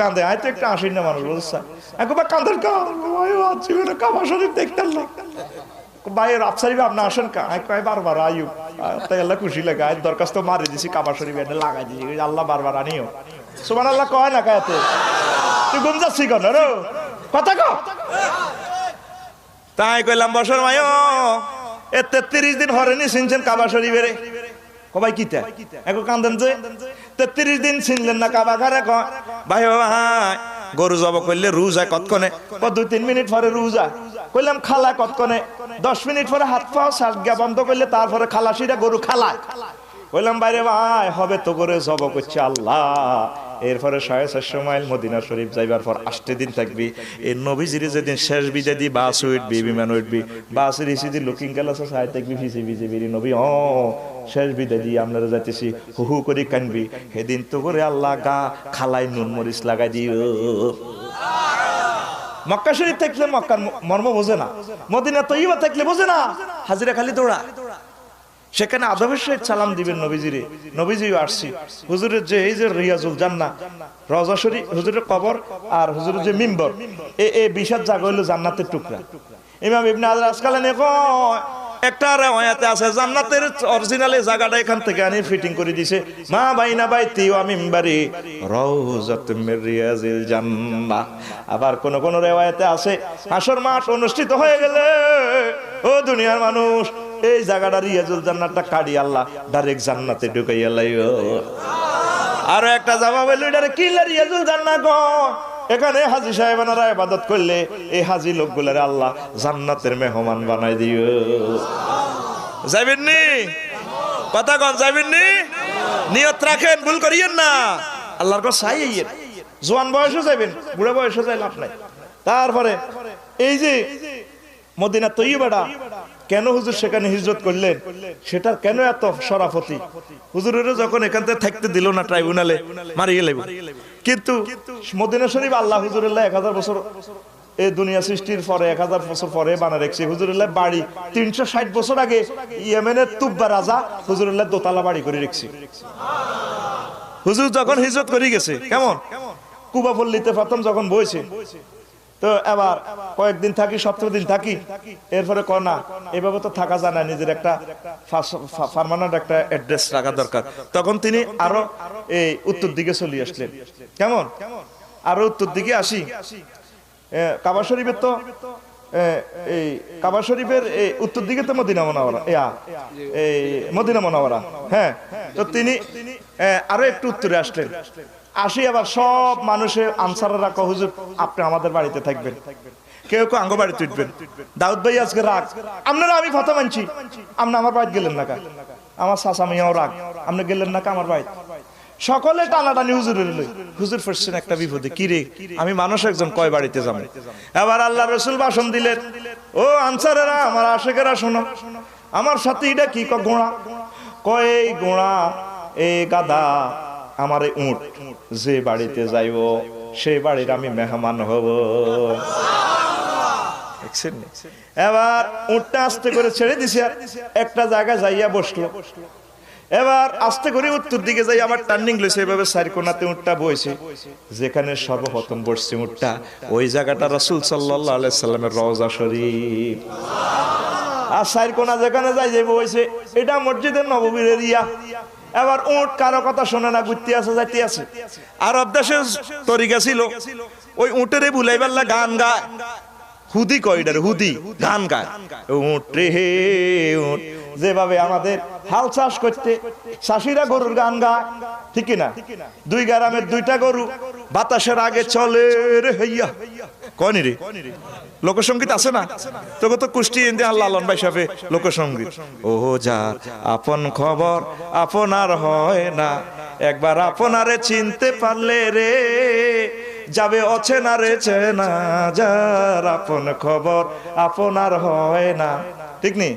Speaker 1: কান্দে। আই তো একটা আসেন না মানুষ, বুঝছা? একবার কান্দের কান কবাই ও জীবনে কাবা শরীফ দেখতাম না। ভাইয়ের আফসারি আপনি আসেন কা? আই কয় বারবার আইও, তাই আল্লাহ খুশি লাগে। আই দরখাস্ত মারি দিছি কাবা শরীফ এনে লাগাই দিছি, আল্লাহ বারবার আনিও। সুবহানাল্লাহ কয় না কায়াতে? তুই ঘুম যাচ্ছি কেন রে? কথা কও। তাই কইলাম বছর মায়ো এ 33 দিন হরেনি চিনছেন কাবা শরীফের? কবাই কিতা এখন কান্দেন যে 33 দিন চিনলেন না কাবা ঘরে? কয় ভাই ভাই গরু জব করলে রুজ হয় কতক্ষণে? 2-3 মিনিট পরে রুজ হয়। কইলাম খালা কতক্ষণে? 10 মিনিট পরে হাত পাও সাজগা বন্ধ করলে তারপরে খালাসিরা গরু খালায়। কইলাম বাইরে ভাই হবে তো করে জব করছে আল্লাহ। এরপরে 450 মাইল মদিনা শরীফ যাইবার পর 8 দিন থাকবি। এই নবীজির যেদিন শেষ বিদায় দি বাস উঠবি, বিমান উঠবি, বাসের ইসিদি লুকিং গ্লাস সাইড থাকবি, ফিসে ফিসে বিরি নবী শেষ বিদায় দিয়ে আপনারা যাইতেছি, হু হু করে কানবি। সেদিন তো করে আল্লাহ গা খালাই নুন মরিচ লাগাই দিও। মক্কা শরীফ থাকলে মক্কার মর্ম বোঝে না, মদিনা তৈবা থাকলে বোঝে না, হাজিরা খালি দৌড়া। সেখানে আদবের সহিত সালাম দিবেন নবীজিরে। নবীজিও আসছি হুজুরের যে এই যে রিয়াজুল জান্নাহ রওজা শরীফ, হুজুরের কবর আর হুজুরের যে মিম্বর, এই বিশাল জায়গা হইল জান্নাতের টুকরা। ইমাম ইবনে হাজার আসকালানি কয় একটা riwayate আছে জান্নাতের অরিজিনাল জায়গাটা এখান থেকে আনি ফিটিং করে দিয়েছে, মা বাইনা বাইতি ওয়া মিম্বারি রাউযাতুম মির রিয়াজিল জান্নাহ। আবার কোন কোন riwayate আছে হাশর মাঠ অনুষ্ঠিত হয়ে গেলে ও দুনিয়ার মানুষ এই জায়গাটা রিয়াজুল জান্নাতটা কাড়ি আল্লাহ ডাইরেক্ট জান্নাতে ঢুকাইয়া লাইও। আর একটা জবাব হইল এটারে কি রিয়াজুল জান্নাহ গো? এখানে হাজী সাহেবানারা ইবাদত করলে এই হাজী লোকগুলারে আল্লাহ জান্নাতের মেহমান বানাই দিও। যাবেন নি? কথা কোন যাবেন নি? নিয়ত রাখেন, ভুল করিয়েন না। আল্লাহর কাছে চাইয়েন, জোয়ান বয়সে যাবেন, বুড়া বয়সে যাই লাভ নাই। তারপরে এই যে মদিনা তৈয়বাটা কেন হুজুর সেখানে হিজরত করলেন, সেটার কেন এত শরাফতি? হুজুরের যখন এখান থেকে থাকতে দিল না ট্রাইব্যুনালে মারিয়ে লেব, কিন্তু মদিনা শরীফ আল্লাহ হুজুরুল্লাহ 1000 বছর এই দুনিয়া সৃষ্টির পরে 1000 বছর পরে বানা রেখেছে। হুজুরুল্লাহ বাড়ি 360 বছর আগে ইয়েমেনের তুব্বা রাজা হুজুরুল্লাহ দোতলা বাড়ি করে রেখেছে। হুজুর যখন হিজরত করে গেছে কেমন কুবা পল্লীতে প্রথম যখন বইছে, তো এবার কয়েকদিন থাকি, 17 দিন থাকি, এরপরে কয় না এভাবে তো থাকা যায় না, নিজের একটা পার্মানেন্ট একটা অ্যাড্রেস রাখা দরকার। তখন তিনি আরো এই উত্তর দিকে চলে আসলেন। কেমন আরো উত্তর দিকে আসি, কাবা শরীফের তো এই কাবা শরীফের উত্তর দিকে তো মদিনা মুনাওয়ারা, এই মদিনা মুনাওয়ারা। হ্যাঁ, তো তিনি আরো একটু উত্তরে আসলেন। আসি আবার সব মানুষের আনসাররা কয় হুজুর আপনি আমাদের বাড়িতে থাকবেন, কেউ কেউ আঙ্গ বাড়িতে উঠবেন। দাউদ ভাই আজকে রাগ, আপনারা আমি কথা মানছি, আপনি আমার বাড়িতে গেলেন না কা? আমার চাচা মিয়াও রাগ, আপনি গেলেন না কা আমার বাড়িতে? সকলে টানাটানি হুজুরের লই। হুজুর ফেরছেন একটা বিপদে, কি রে আমি মানুষ একজন কয় বাড়িতে যাবো। এবার আল্লাহ রসুল ভাষণ দিলেন, ও আনসারেরা আমার আশেকেরা শোনো, আমার সাথে এটা কি ঘোড়া? কয় এই ঘোড়া এই গাধা আমার উট, যে বাড়িতে যাইব সেই বাড়ির আমি মেহমান হব। এবার উটটা আস্তে করে ছেড়ে দিছে, একটা জায়গায় যাইয়া বসলো। এবার আস্তে করে উত্তর দিকে যাই, আমার টার্নিং লইছে এভাবে চার কোণাতে উটটা বইছে, যেখানে সর্বপ্রথম বসছে উটটা ওই জায়গাটা রাসূল সাল্লাল্লাহু আলাইহি সাল্লামের রওজা শরীফ। আর চার কোণা যেখানে যাই যে বইছে এটা মসজিদের নববীর এরিয়া। এবার উট কারো কথা শোনে না, ঘুরতে আছে যাইতে আছে। আরব দেশে তরিকা ছিল ওই উটেরে বুলাইবার গান গায়, হুদি কয়ডার হুদি গান গায়, উট রে হে উট। যেভাবে আমাদের হাল চাষ করতে চাষিরা গরুর গান গায়, ঠিক না? দুই গ্রামের দুইটা গরু বাতাসের আগে চলে রে হইয়া, কয়নি রে লোকসঙ্গীত আছে না? তোকে তো কুষ্টি লালন ভাই সাহেব লোকসঙ্গীত। ও যার আপন খবর আপনার হয় না, একবার আপনারে চিনতে পারলে রে যাবে অচেনা রে চেনা। যার আপন খবর আপনার হয় না, ঠিক নি?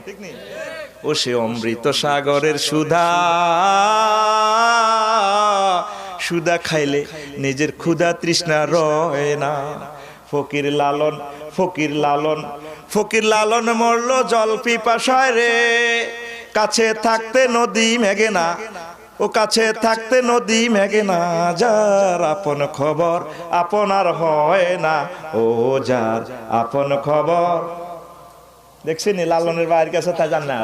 Speaker 1: ও সে অমৃত সাগরের সুধা, সুধা খাইলে নিজের ক্ষুধা তৃষ্ণা রয় না। ফকির লালন, ফকির লালন, ফকির লালন মরল জল পিপাসায় রে। কাছে থাকতে নদী মেঘে না, ও কাছে থাকতে নদী মেঘে না। যার আপন খবর আপনার হয় না, ও যার আপন খবর। দেখছেন লালনের বাইরের কাছে তা জান না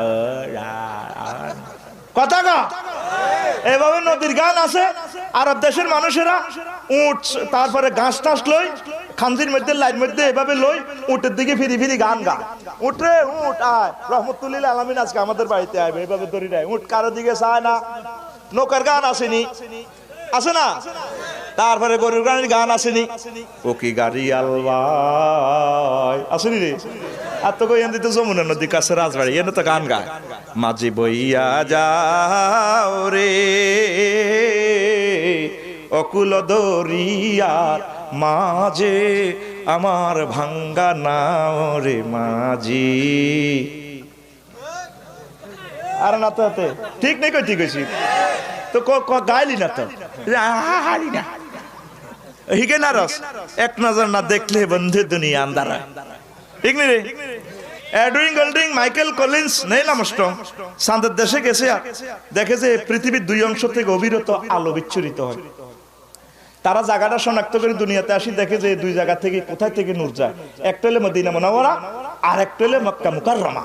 Speaker 1: কথা কা। এভাবে নদীর গান আছে। আরব দেশের মানুষেরা উঠ তারপরে ঘাস টাস লই খানজির মধ্যে লাইন মধ্যে এভাবে লই উটের দিকে ফিরি ফিরি গান গা। উঠরে উঠ আয় রহমতুল্লিল আলামিন আজকে আমাদের বাড়িতে আইবে, এভাবে ধরি নাই। উঠ কারো দিকে চায় না। নৌকার গান আসেনি, আছে না? তারপরে গরুর গানের গান আসেনি, ও কি গাড়ি আলবাই আসেনি রে। আর তো কই তো যমুনা নদী কাছে রাজবাড়ি, এনে তো গান গায়, মাঝি বইয়া যাও রে অকুল দরিয়ার মাঝে আমার ভাঙ্গা নাও রে মাঝি। আর না তো ঠিক নেই, কই ঠিক হয়েছি তো গাইলি না তো না হিগে না রস। এক নজর না দেখলে বন্ধু দুনিয়া আন্দারা, ঠিক নেই রে। Edwin Golding, Michael Collins, Neil Armstrong চাঁদের দেশে গেছে আর দেখে যে পৃথিবীর দুই অংশ থেকে অবিরত আলো বিচ্ছুরিত হয়। তারা জায়গাটা শনাক্ত করে দুনিয়াতে আসি, দেখে যে দুই জায়গা থেকে কোথায় থেকে নূর যায়। একটা হলে মদিনা মুনাওয়ারা আর একটা হলে মক্কা মুকাররমা।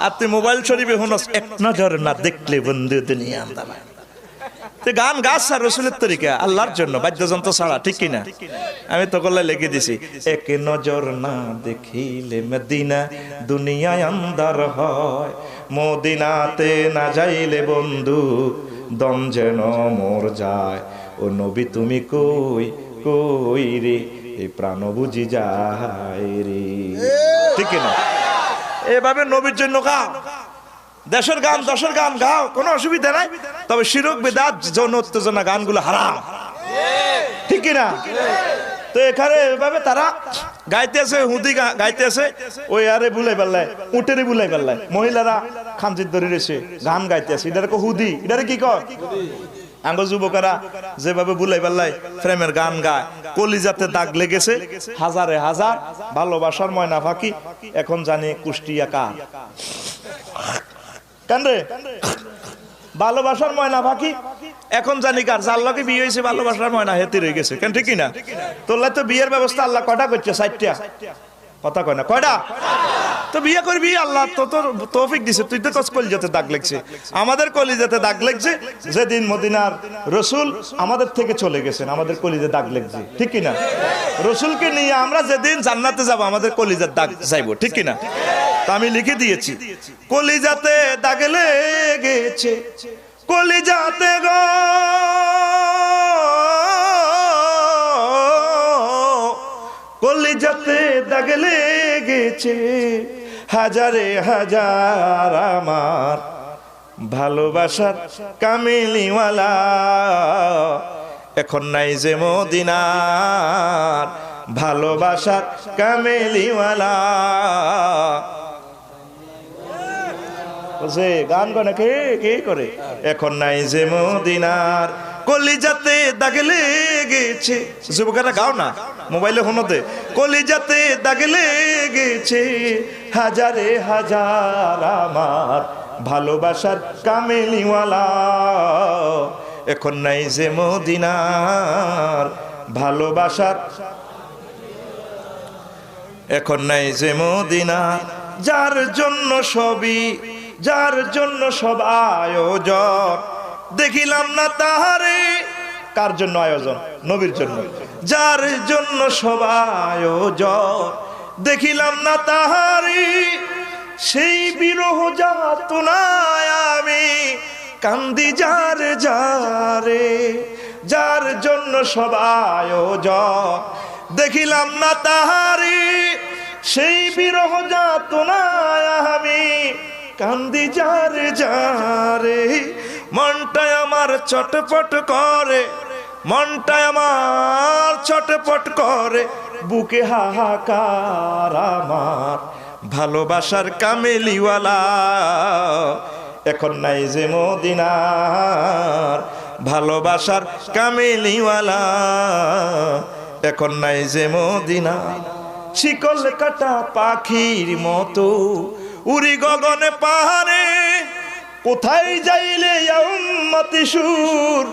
Speaker 1: আর তুই মোবাইল শরীফে হনস এক নজর না দেখলে বন্ধু দুনিয়া আন্দারা। গান গাছ আর রসুলের তরিকা আল্লাহর জন্য, বাদ্যযন্ত্র ছাড়া, ঠিক কিনা? আমি তো গলায় লিখে দিছি, এক নজর না দেখিলে মদিনা দুনিয়ায় আন্দার হয়, মদিনাতে না যাইলে বন্ধু দম যেন মোর যায়। ও নবী তুমি কই কই রে এই প্রাণ বুঝি যায় রে, ঠিক কিনা? এভাবে নবীর জন্য গাও, দেশের গান দশের গান গাও, কোনো অসুবিধা নাই। তবে শিরক বেদাত যৌন উত্তেজনা গানগুলো হারাম, ঠিক কিনা? তো এখানে এভাবে তারা গাইতে আছে, হুদি গাইতে আছে, ওই আরে বুলাই পাল্লায় উটেরে বুলাই পাল্লায় মহিলারা খামজির ধরে রয়েছে গান গাইতে আছে। এটারে হুদি, এটারে কি কয়? আঙ্গ যুবকেরা যেভাবে বুলাই পাল্লায় প্রেমের গান গায়, কলিজাতে দাগ লেগেছে হাজারে হাজার ভালোবাসার ময়না ফাঁকি। এখন জানি কুষ্টিয়া কার কেন রে ভালোবাসার ময়না ফাঁকি, এখন জানি কার। যার লগে বিয়ে হয়েছে ভালোবাসার ময়না হেতে রয়ে গেছে, কেন ঠিক কিনা? তোর তো বিয়ের ব্যবস্থা আল্লাহ কয়টা করছে? 60টা। কথা কয় না কয়টা? তো বিয়ে করবি, আল্লাহ তো তোর তৌফিক দিছে, তুই তো কলিজাতে দাগ লেগছে। আমাদের কলিজাতে দাগ লেগছে যেদিন মদিনার রসুল আমাদের থেকে চলে গেছেন, আমাদের কলিজে দাগ লেগছে, ঠিক কিনা? রসুলকে নিয়ে আমরা যেদিন জান্নাতে যাব আমাদের কলিজার দাগ যাইবো, ঠিক কিনা? তা আমি লিখে দিয়েছি, কলিজাতে দাগ লেগেছে, কলিজাতে গো কলিজাতে দাগ লেগেছে হাজারে হাজার আমার ভালোবাসার কামিলিওয়ালা। এখন নাই যে মদিনার ভালোবাসার কামিলিওয়ালা। গান গানে কে কে করে? এখন নাই যে মদিনার কলিজাতে দাগ লেগেছে। যুবকেরা গাও না, মোবাইলে হনতে, কলিজাতে দাগ লেগেছে হাজারে হাজার আমার ভালোবাসার কামেলিওয়ালা। এখন নাই যে মদিনার ভালোবাসার, এখন নাই যে মদিনা, যার জন্য সবই, যার জন্য সব আয়োজন, দেখিলাম না তাহারে। কার জন্য আয়োজন? নবীর জন্য। যার জন্য সব আয়োজন, দেখিলাম না তাহারে। সেই বিরহ যাতনায় আমি কান্দি যারে যারে। যার জন্য সব আয়োজন, দেখিলাম না তাহারে। সেই বিরহ যাতনায় আমি কান্দি যারে যারে। মনটায় আমার চটপট করে, মনটায় আমার চটপট করে, বুকে হাহাকার আমার ভালোবাসার কামেলিওয়ালা। এখন নাই যে মদিনার ভালোবাসার কামেলিওয়ালা। এখন নাই যে মদিনা। শিকল কাটা পাখির মতো উড়ি গগনে পাহাড়ে, কোথায় যাইলে উম্মতি সুর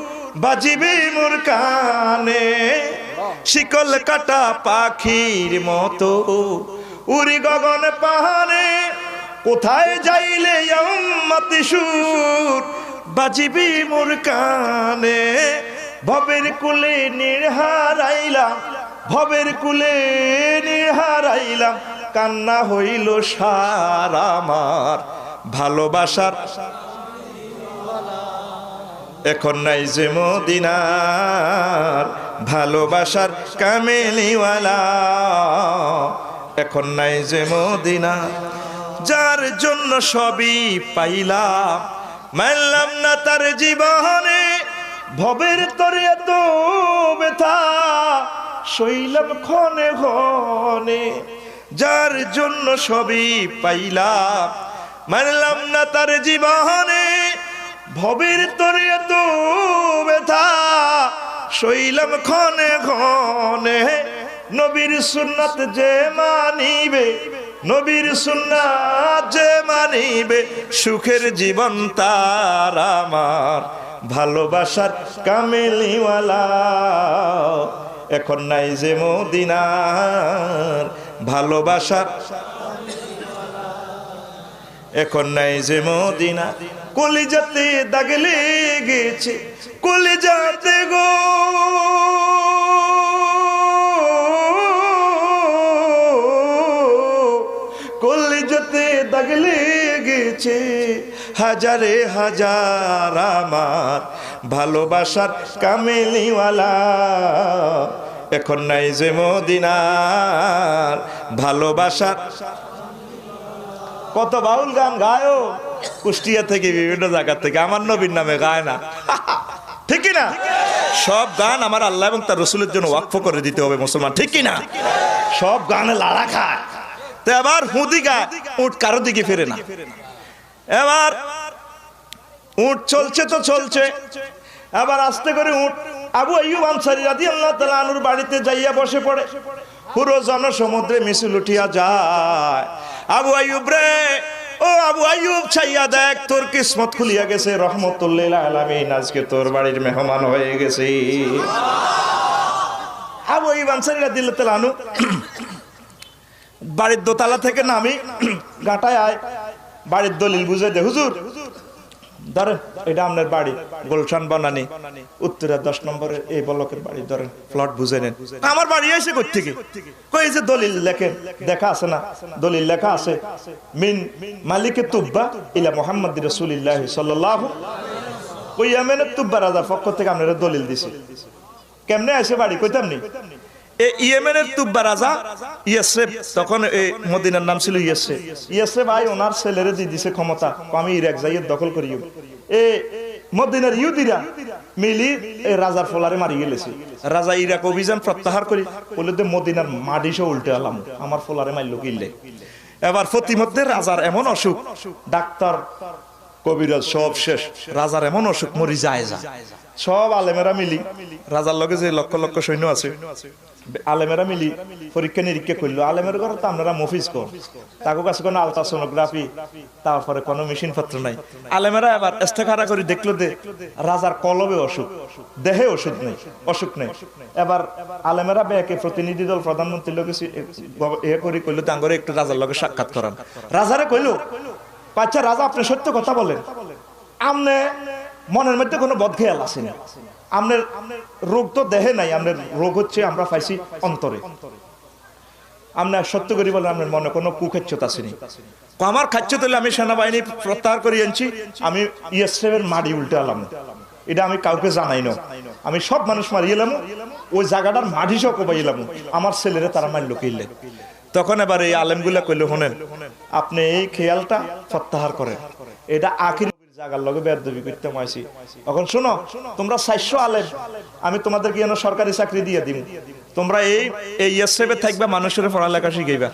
Speaker 1: বাজিবে মোর কানে। শিকল কাটা পাখির মতো উড়ি গগনে পাহাড়ে, কোথায় যাইলে উম্মতি সুর বাজিবে মোর কানে। ভবের কুলে নিহারাইলাম, ভবের কুলে নিহারাইলাম, কান্না হইল সার আমার ভালোবাসার। এখন নাই যে মদিনার ভালোবাসার কামেলিওয়ালা। এখন নাই যে মদিনা, যার জন্য সবই পাইলাম, মানলাম না তার জীবনে। ভবের তরে এত ব্যথা সইলাম ক্ষণে ক্ষণে। যার জন্য সবই পাইলাম, মানলাম না তার জীবনে। ভবের তরে এত ব্যথা সইলাম ক্ষণে ক্ষণে। নবীর সুন্নাত যে মানিবে, নবীর সুন্নাত যে মানিবে, সুখের জীবন তার আমার ভালোবাসার কামেলিওয়ালা। এখন নাই যে মদিনার ভালোবাসার, এখন নাই যে মদিনা। কলিজাতে দাগ লেগেছে, কলিজাতে গো, কলিজাতে দাগ লেগেছে হাজারে হাজার আমার ভালোবাসার কামেলিওয়ালা। এখন নাই যে মদিনার ভালোবাসার। কত বাউল গান গায় কুষ্টিয়া থেকে, বিভিন্ন জায়গা থেকে, আমার নবীর নামে গায় না, ঠিক না? সব গান আমার আল্লাহ এবং তার রসুলের জন্য ওয়াকফ করে দিতে হবে মুসলমান, ঠিক না? সব গানে লাড়া খায়। তো এবার হুদি গায়, উঠ কারো দিকে ফেরে না। এবার উঠ চলছে তো চলছে, এবার আস্তে করে উঠ আবু আইয়ুব আনসারী রাদিয়াল্লাহু তাআলা আনহুর বাড়িতে যাইয়া বসে পড়ে। পুরো জনসমুদ্রে মিছিল উঠিয়া যায়। আবু আইয়ুব রে, ও আবু আইয়ুব, চাইয়া দেখ, তোর কিসমত খুলিয়া গেছে, রহমতুল্লিল আলামিন আজকে তোর বাড়ির মেহমান হয়ে গেছে। আবু আইয়ুব আনসারী রাদিয়াল্লাহু তাআলা আনহু বাড়ির দোতলা থেকে নামি গাটায় আয়, বাড়ির দলিল বুঝে দে। হুজুর ধরেন, এটা আপনার বাড়ি, গুলশান বনানী, উত্তরা 10 নম্বরের এই ব্লকের বাড়ি, ধরেন প্লট বুঝে নেন। আমার বাড়ি এসে কই থেকে? কই যে দলিল লেখেন, দেখা আছে না? দলিল লেখা আছে, মিন মালিকে তুব্বা ইলা মুহাম্মদ রাসূলুল্লাহ সাল্লাল্লাহু ওই ইয়ামেনের তুব্বা রাজার পক্ষ থেকে আপনারা দলিল দিছি। কেমনে আসে বাড়ি কইতাম নি? এই ইয়েমেনের তুব্বা রাজা ইয়াসরিব, তখন এই মদিনার নাম ছিল ইয়াসরিব। ইয়াসরিব ভাই ওনার ছেলেরে দিয়ে দিছে ক্ষমতা, আমি ইরাক যাইয়ে দখল করিও। এই মদিনার ইহুদিরা মিলি এই রাজার ফলারে মারি গেলেছে। রাজা ইরাক অভিযান প্রত্যাহার করি বলে দে মদিনার মাটিসে উল্টে আলাম, আমার ফলারে মারলো কিনলে। এবার প্রতিমধ্যে রাজার এমন অসুখ, ডাক্তার কবিরাজ সব শেষ, রাজার এমন অসুখ মরি যায় যা, সব আলেমেরা মিলি রাজার লগে যে লক্ষ লক্ষ সৈন্য আছে আলেমেরা মিলি পরীক্ষা নিরীক্ষা করলো। আলেমের ঘরে তো আপনারা মফিজ কর, তাকে কাছে কোনো আলট্রাসোনোগ্রাফি তারপরে কোনো মেশিন পত্র নাই। আলেমেরা এবার ইস্তেখারা করে দেখলো যে রাজার কলবে অসুখ, দেহে ওষুধ নেই, অসুখ নেই। এবার আলেমেরা ব্যাকে প্রতিনিধি দল প্রধানমন্ত্রীর লোক এ করে কইলো তাঙ্গরে একটু রাজার লগে সাক্ষাৎ করান। রাজারে কইলো, আচ্ছা রাজা আপনি সত্য কথা বলেন, আমনে মনের মধ্যে কোনো বদখেয়াল আছে না, আপনার রোগ তো দেহে নাই, আপনার রোগ হচ্ছে আমরা পাইছি অন্তরে। আপনার সত্য করি বলেন আপনার মনে কোনো কুখাচ্যত আসেনি। আমার খাচ্য তাহলে আমি সেনাবাহিনী প্রত্যাহার করে আনছি, আমি ইএসএফের মাটি উল্টে আলাম, এটা আমি কাউকে জানাই না, আমি সব মানুষ মারিয়ে এলাম, ওই জায়গাটার মাটি সহ কবাই এলাম, আমার ছেলেরা তারা মারল কিনলে। তখন এবার এই আলেমগুলা কইল, শোনেন আপনি এই খেয়ালটা প্রত্যাহার করেন, এটা আখির জায়গার লগে বেয়াদবি করতে মাইছি। এখন শোনো, তোমরা 400 আলেম আমি তোমাদেরকে যেন সরকারি চাকরি দিয়ে দিব, তোমরা এই ইএসএফে থাকবা, মানুষের পড়ালেখা শিখাইবা,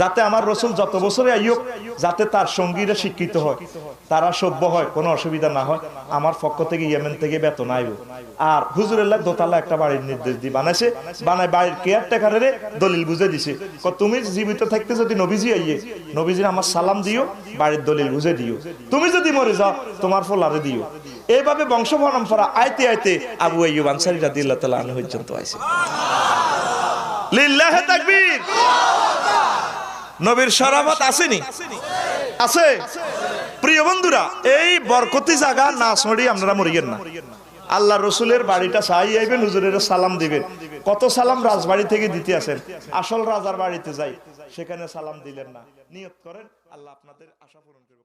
Speaker 1: যাতে আমার রসুল যত বছরে আইয়ুক যাতে তার সঙ্গীরা শিক্ষিত হয়, তারা সভ্য হয়, কোনো অসুবিধা না হয়। আমার পক্ষ থেকে ইয়েমেন থেকে বেতন আইব। আর হুজুরেল্লাহ দোতলা একটা বাড়ির নির্দেশ দিয়ে বানাইছে, বানায় বাড়ির কেয়ারটেকারের দলিল বুঝে দিছে, তুমি জীবিত থাকতে যদি নবীজি আইয়ে নবীজির আমার সালাম দিও, বাড়ির দলিল বুঝে দিও, তুমি যদি মরে যাও তোমার ফলারে দিও। এইভাবে বংশ পরম্পরা আইতে আইতে আবু আইয়ুব আনসারী রাদিয়াল্লাহু তাআলা আনহু পর্যন্ত আইছে। লিল্লাহি তাকবীর। নবীর শরাফত আসেনি? আছে। প্রিয় বন্ধুরা, এই বরকতি জায়গা না ছড়ি আপনারা মরিয়েন না। আল্লাহ রসুলের বাড়িটা চাই আইবেন, হুজুরের সালাম দিবেন। কত সালাম রাজবাড়ি থেকে দিতে আসেন, আসল রাজার বাড়িতে যাই, সেখানে সালাম দিলেন না। নিয়ত করেন, আল্লাহ আপনাদের আশা পূরণ করবে।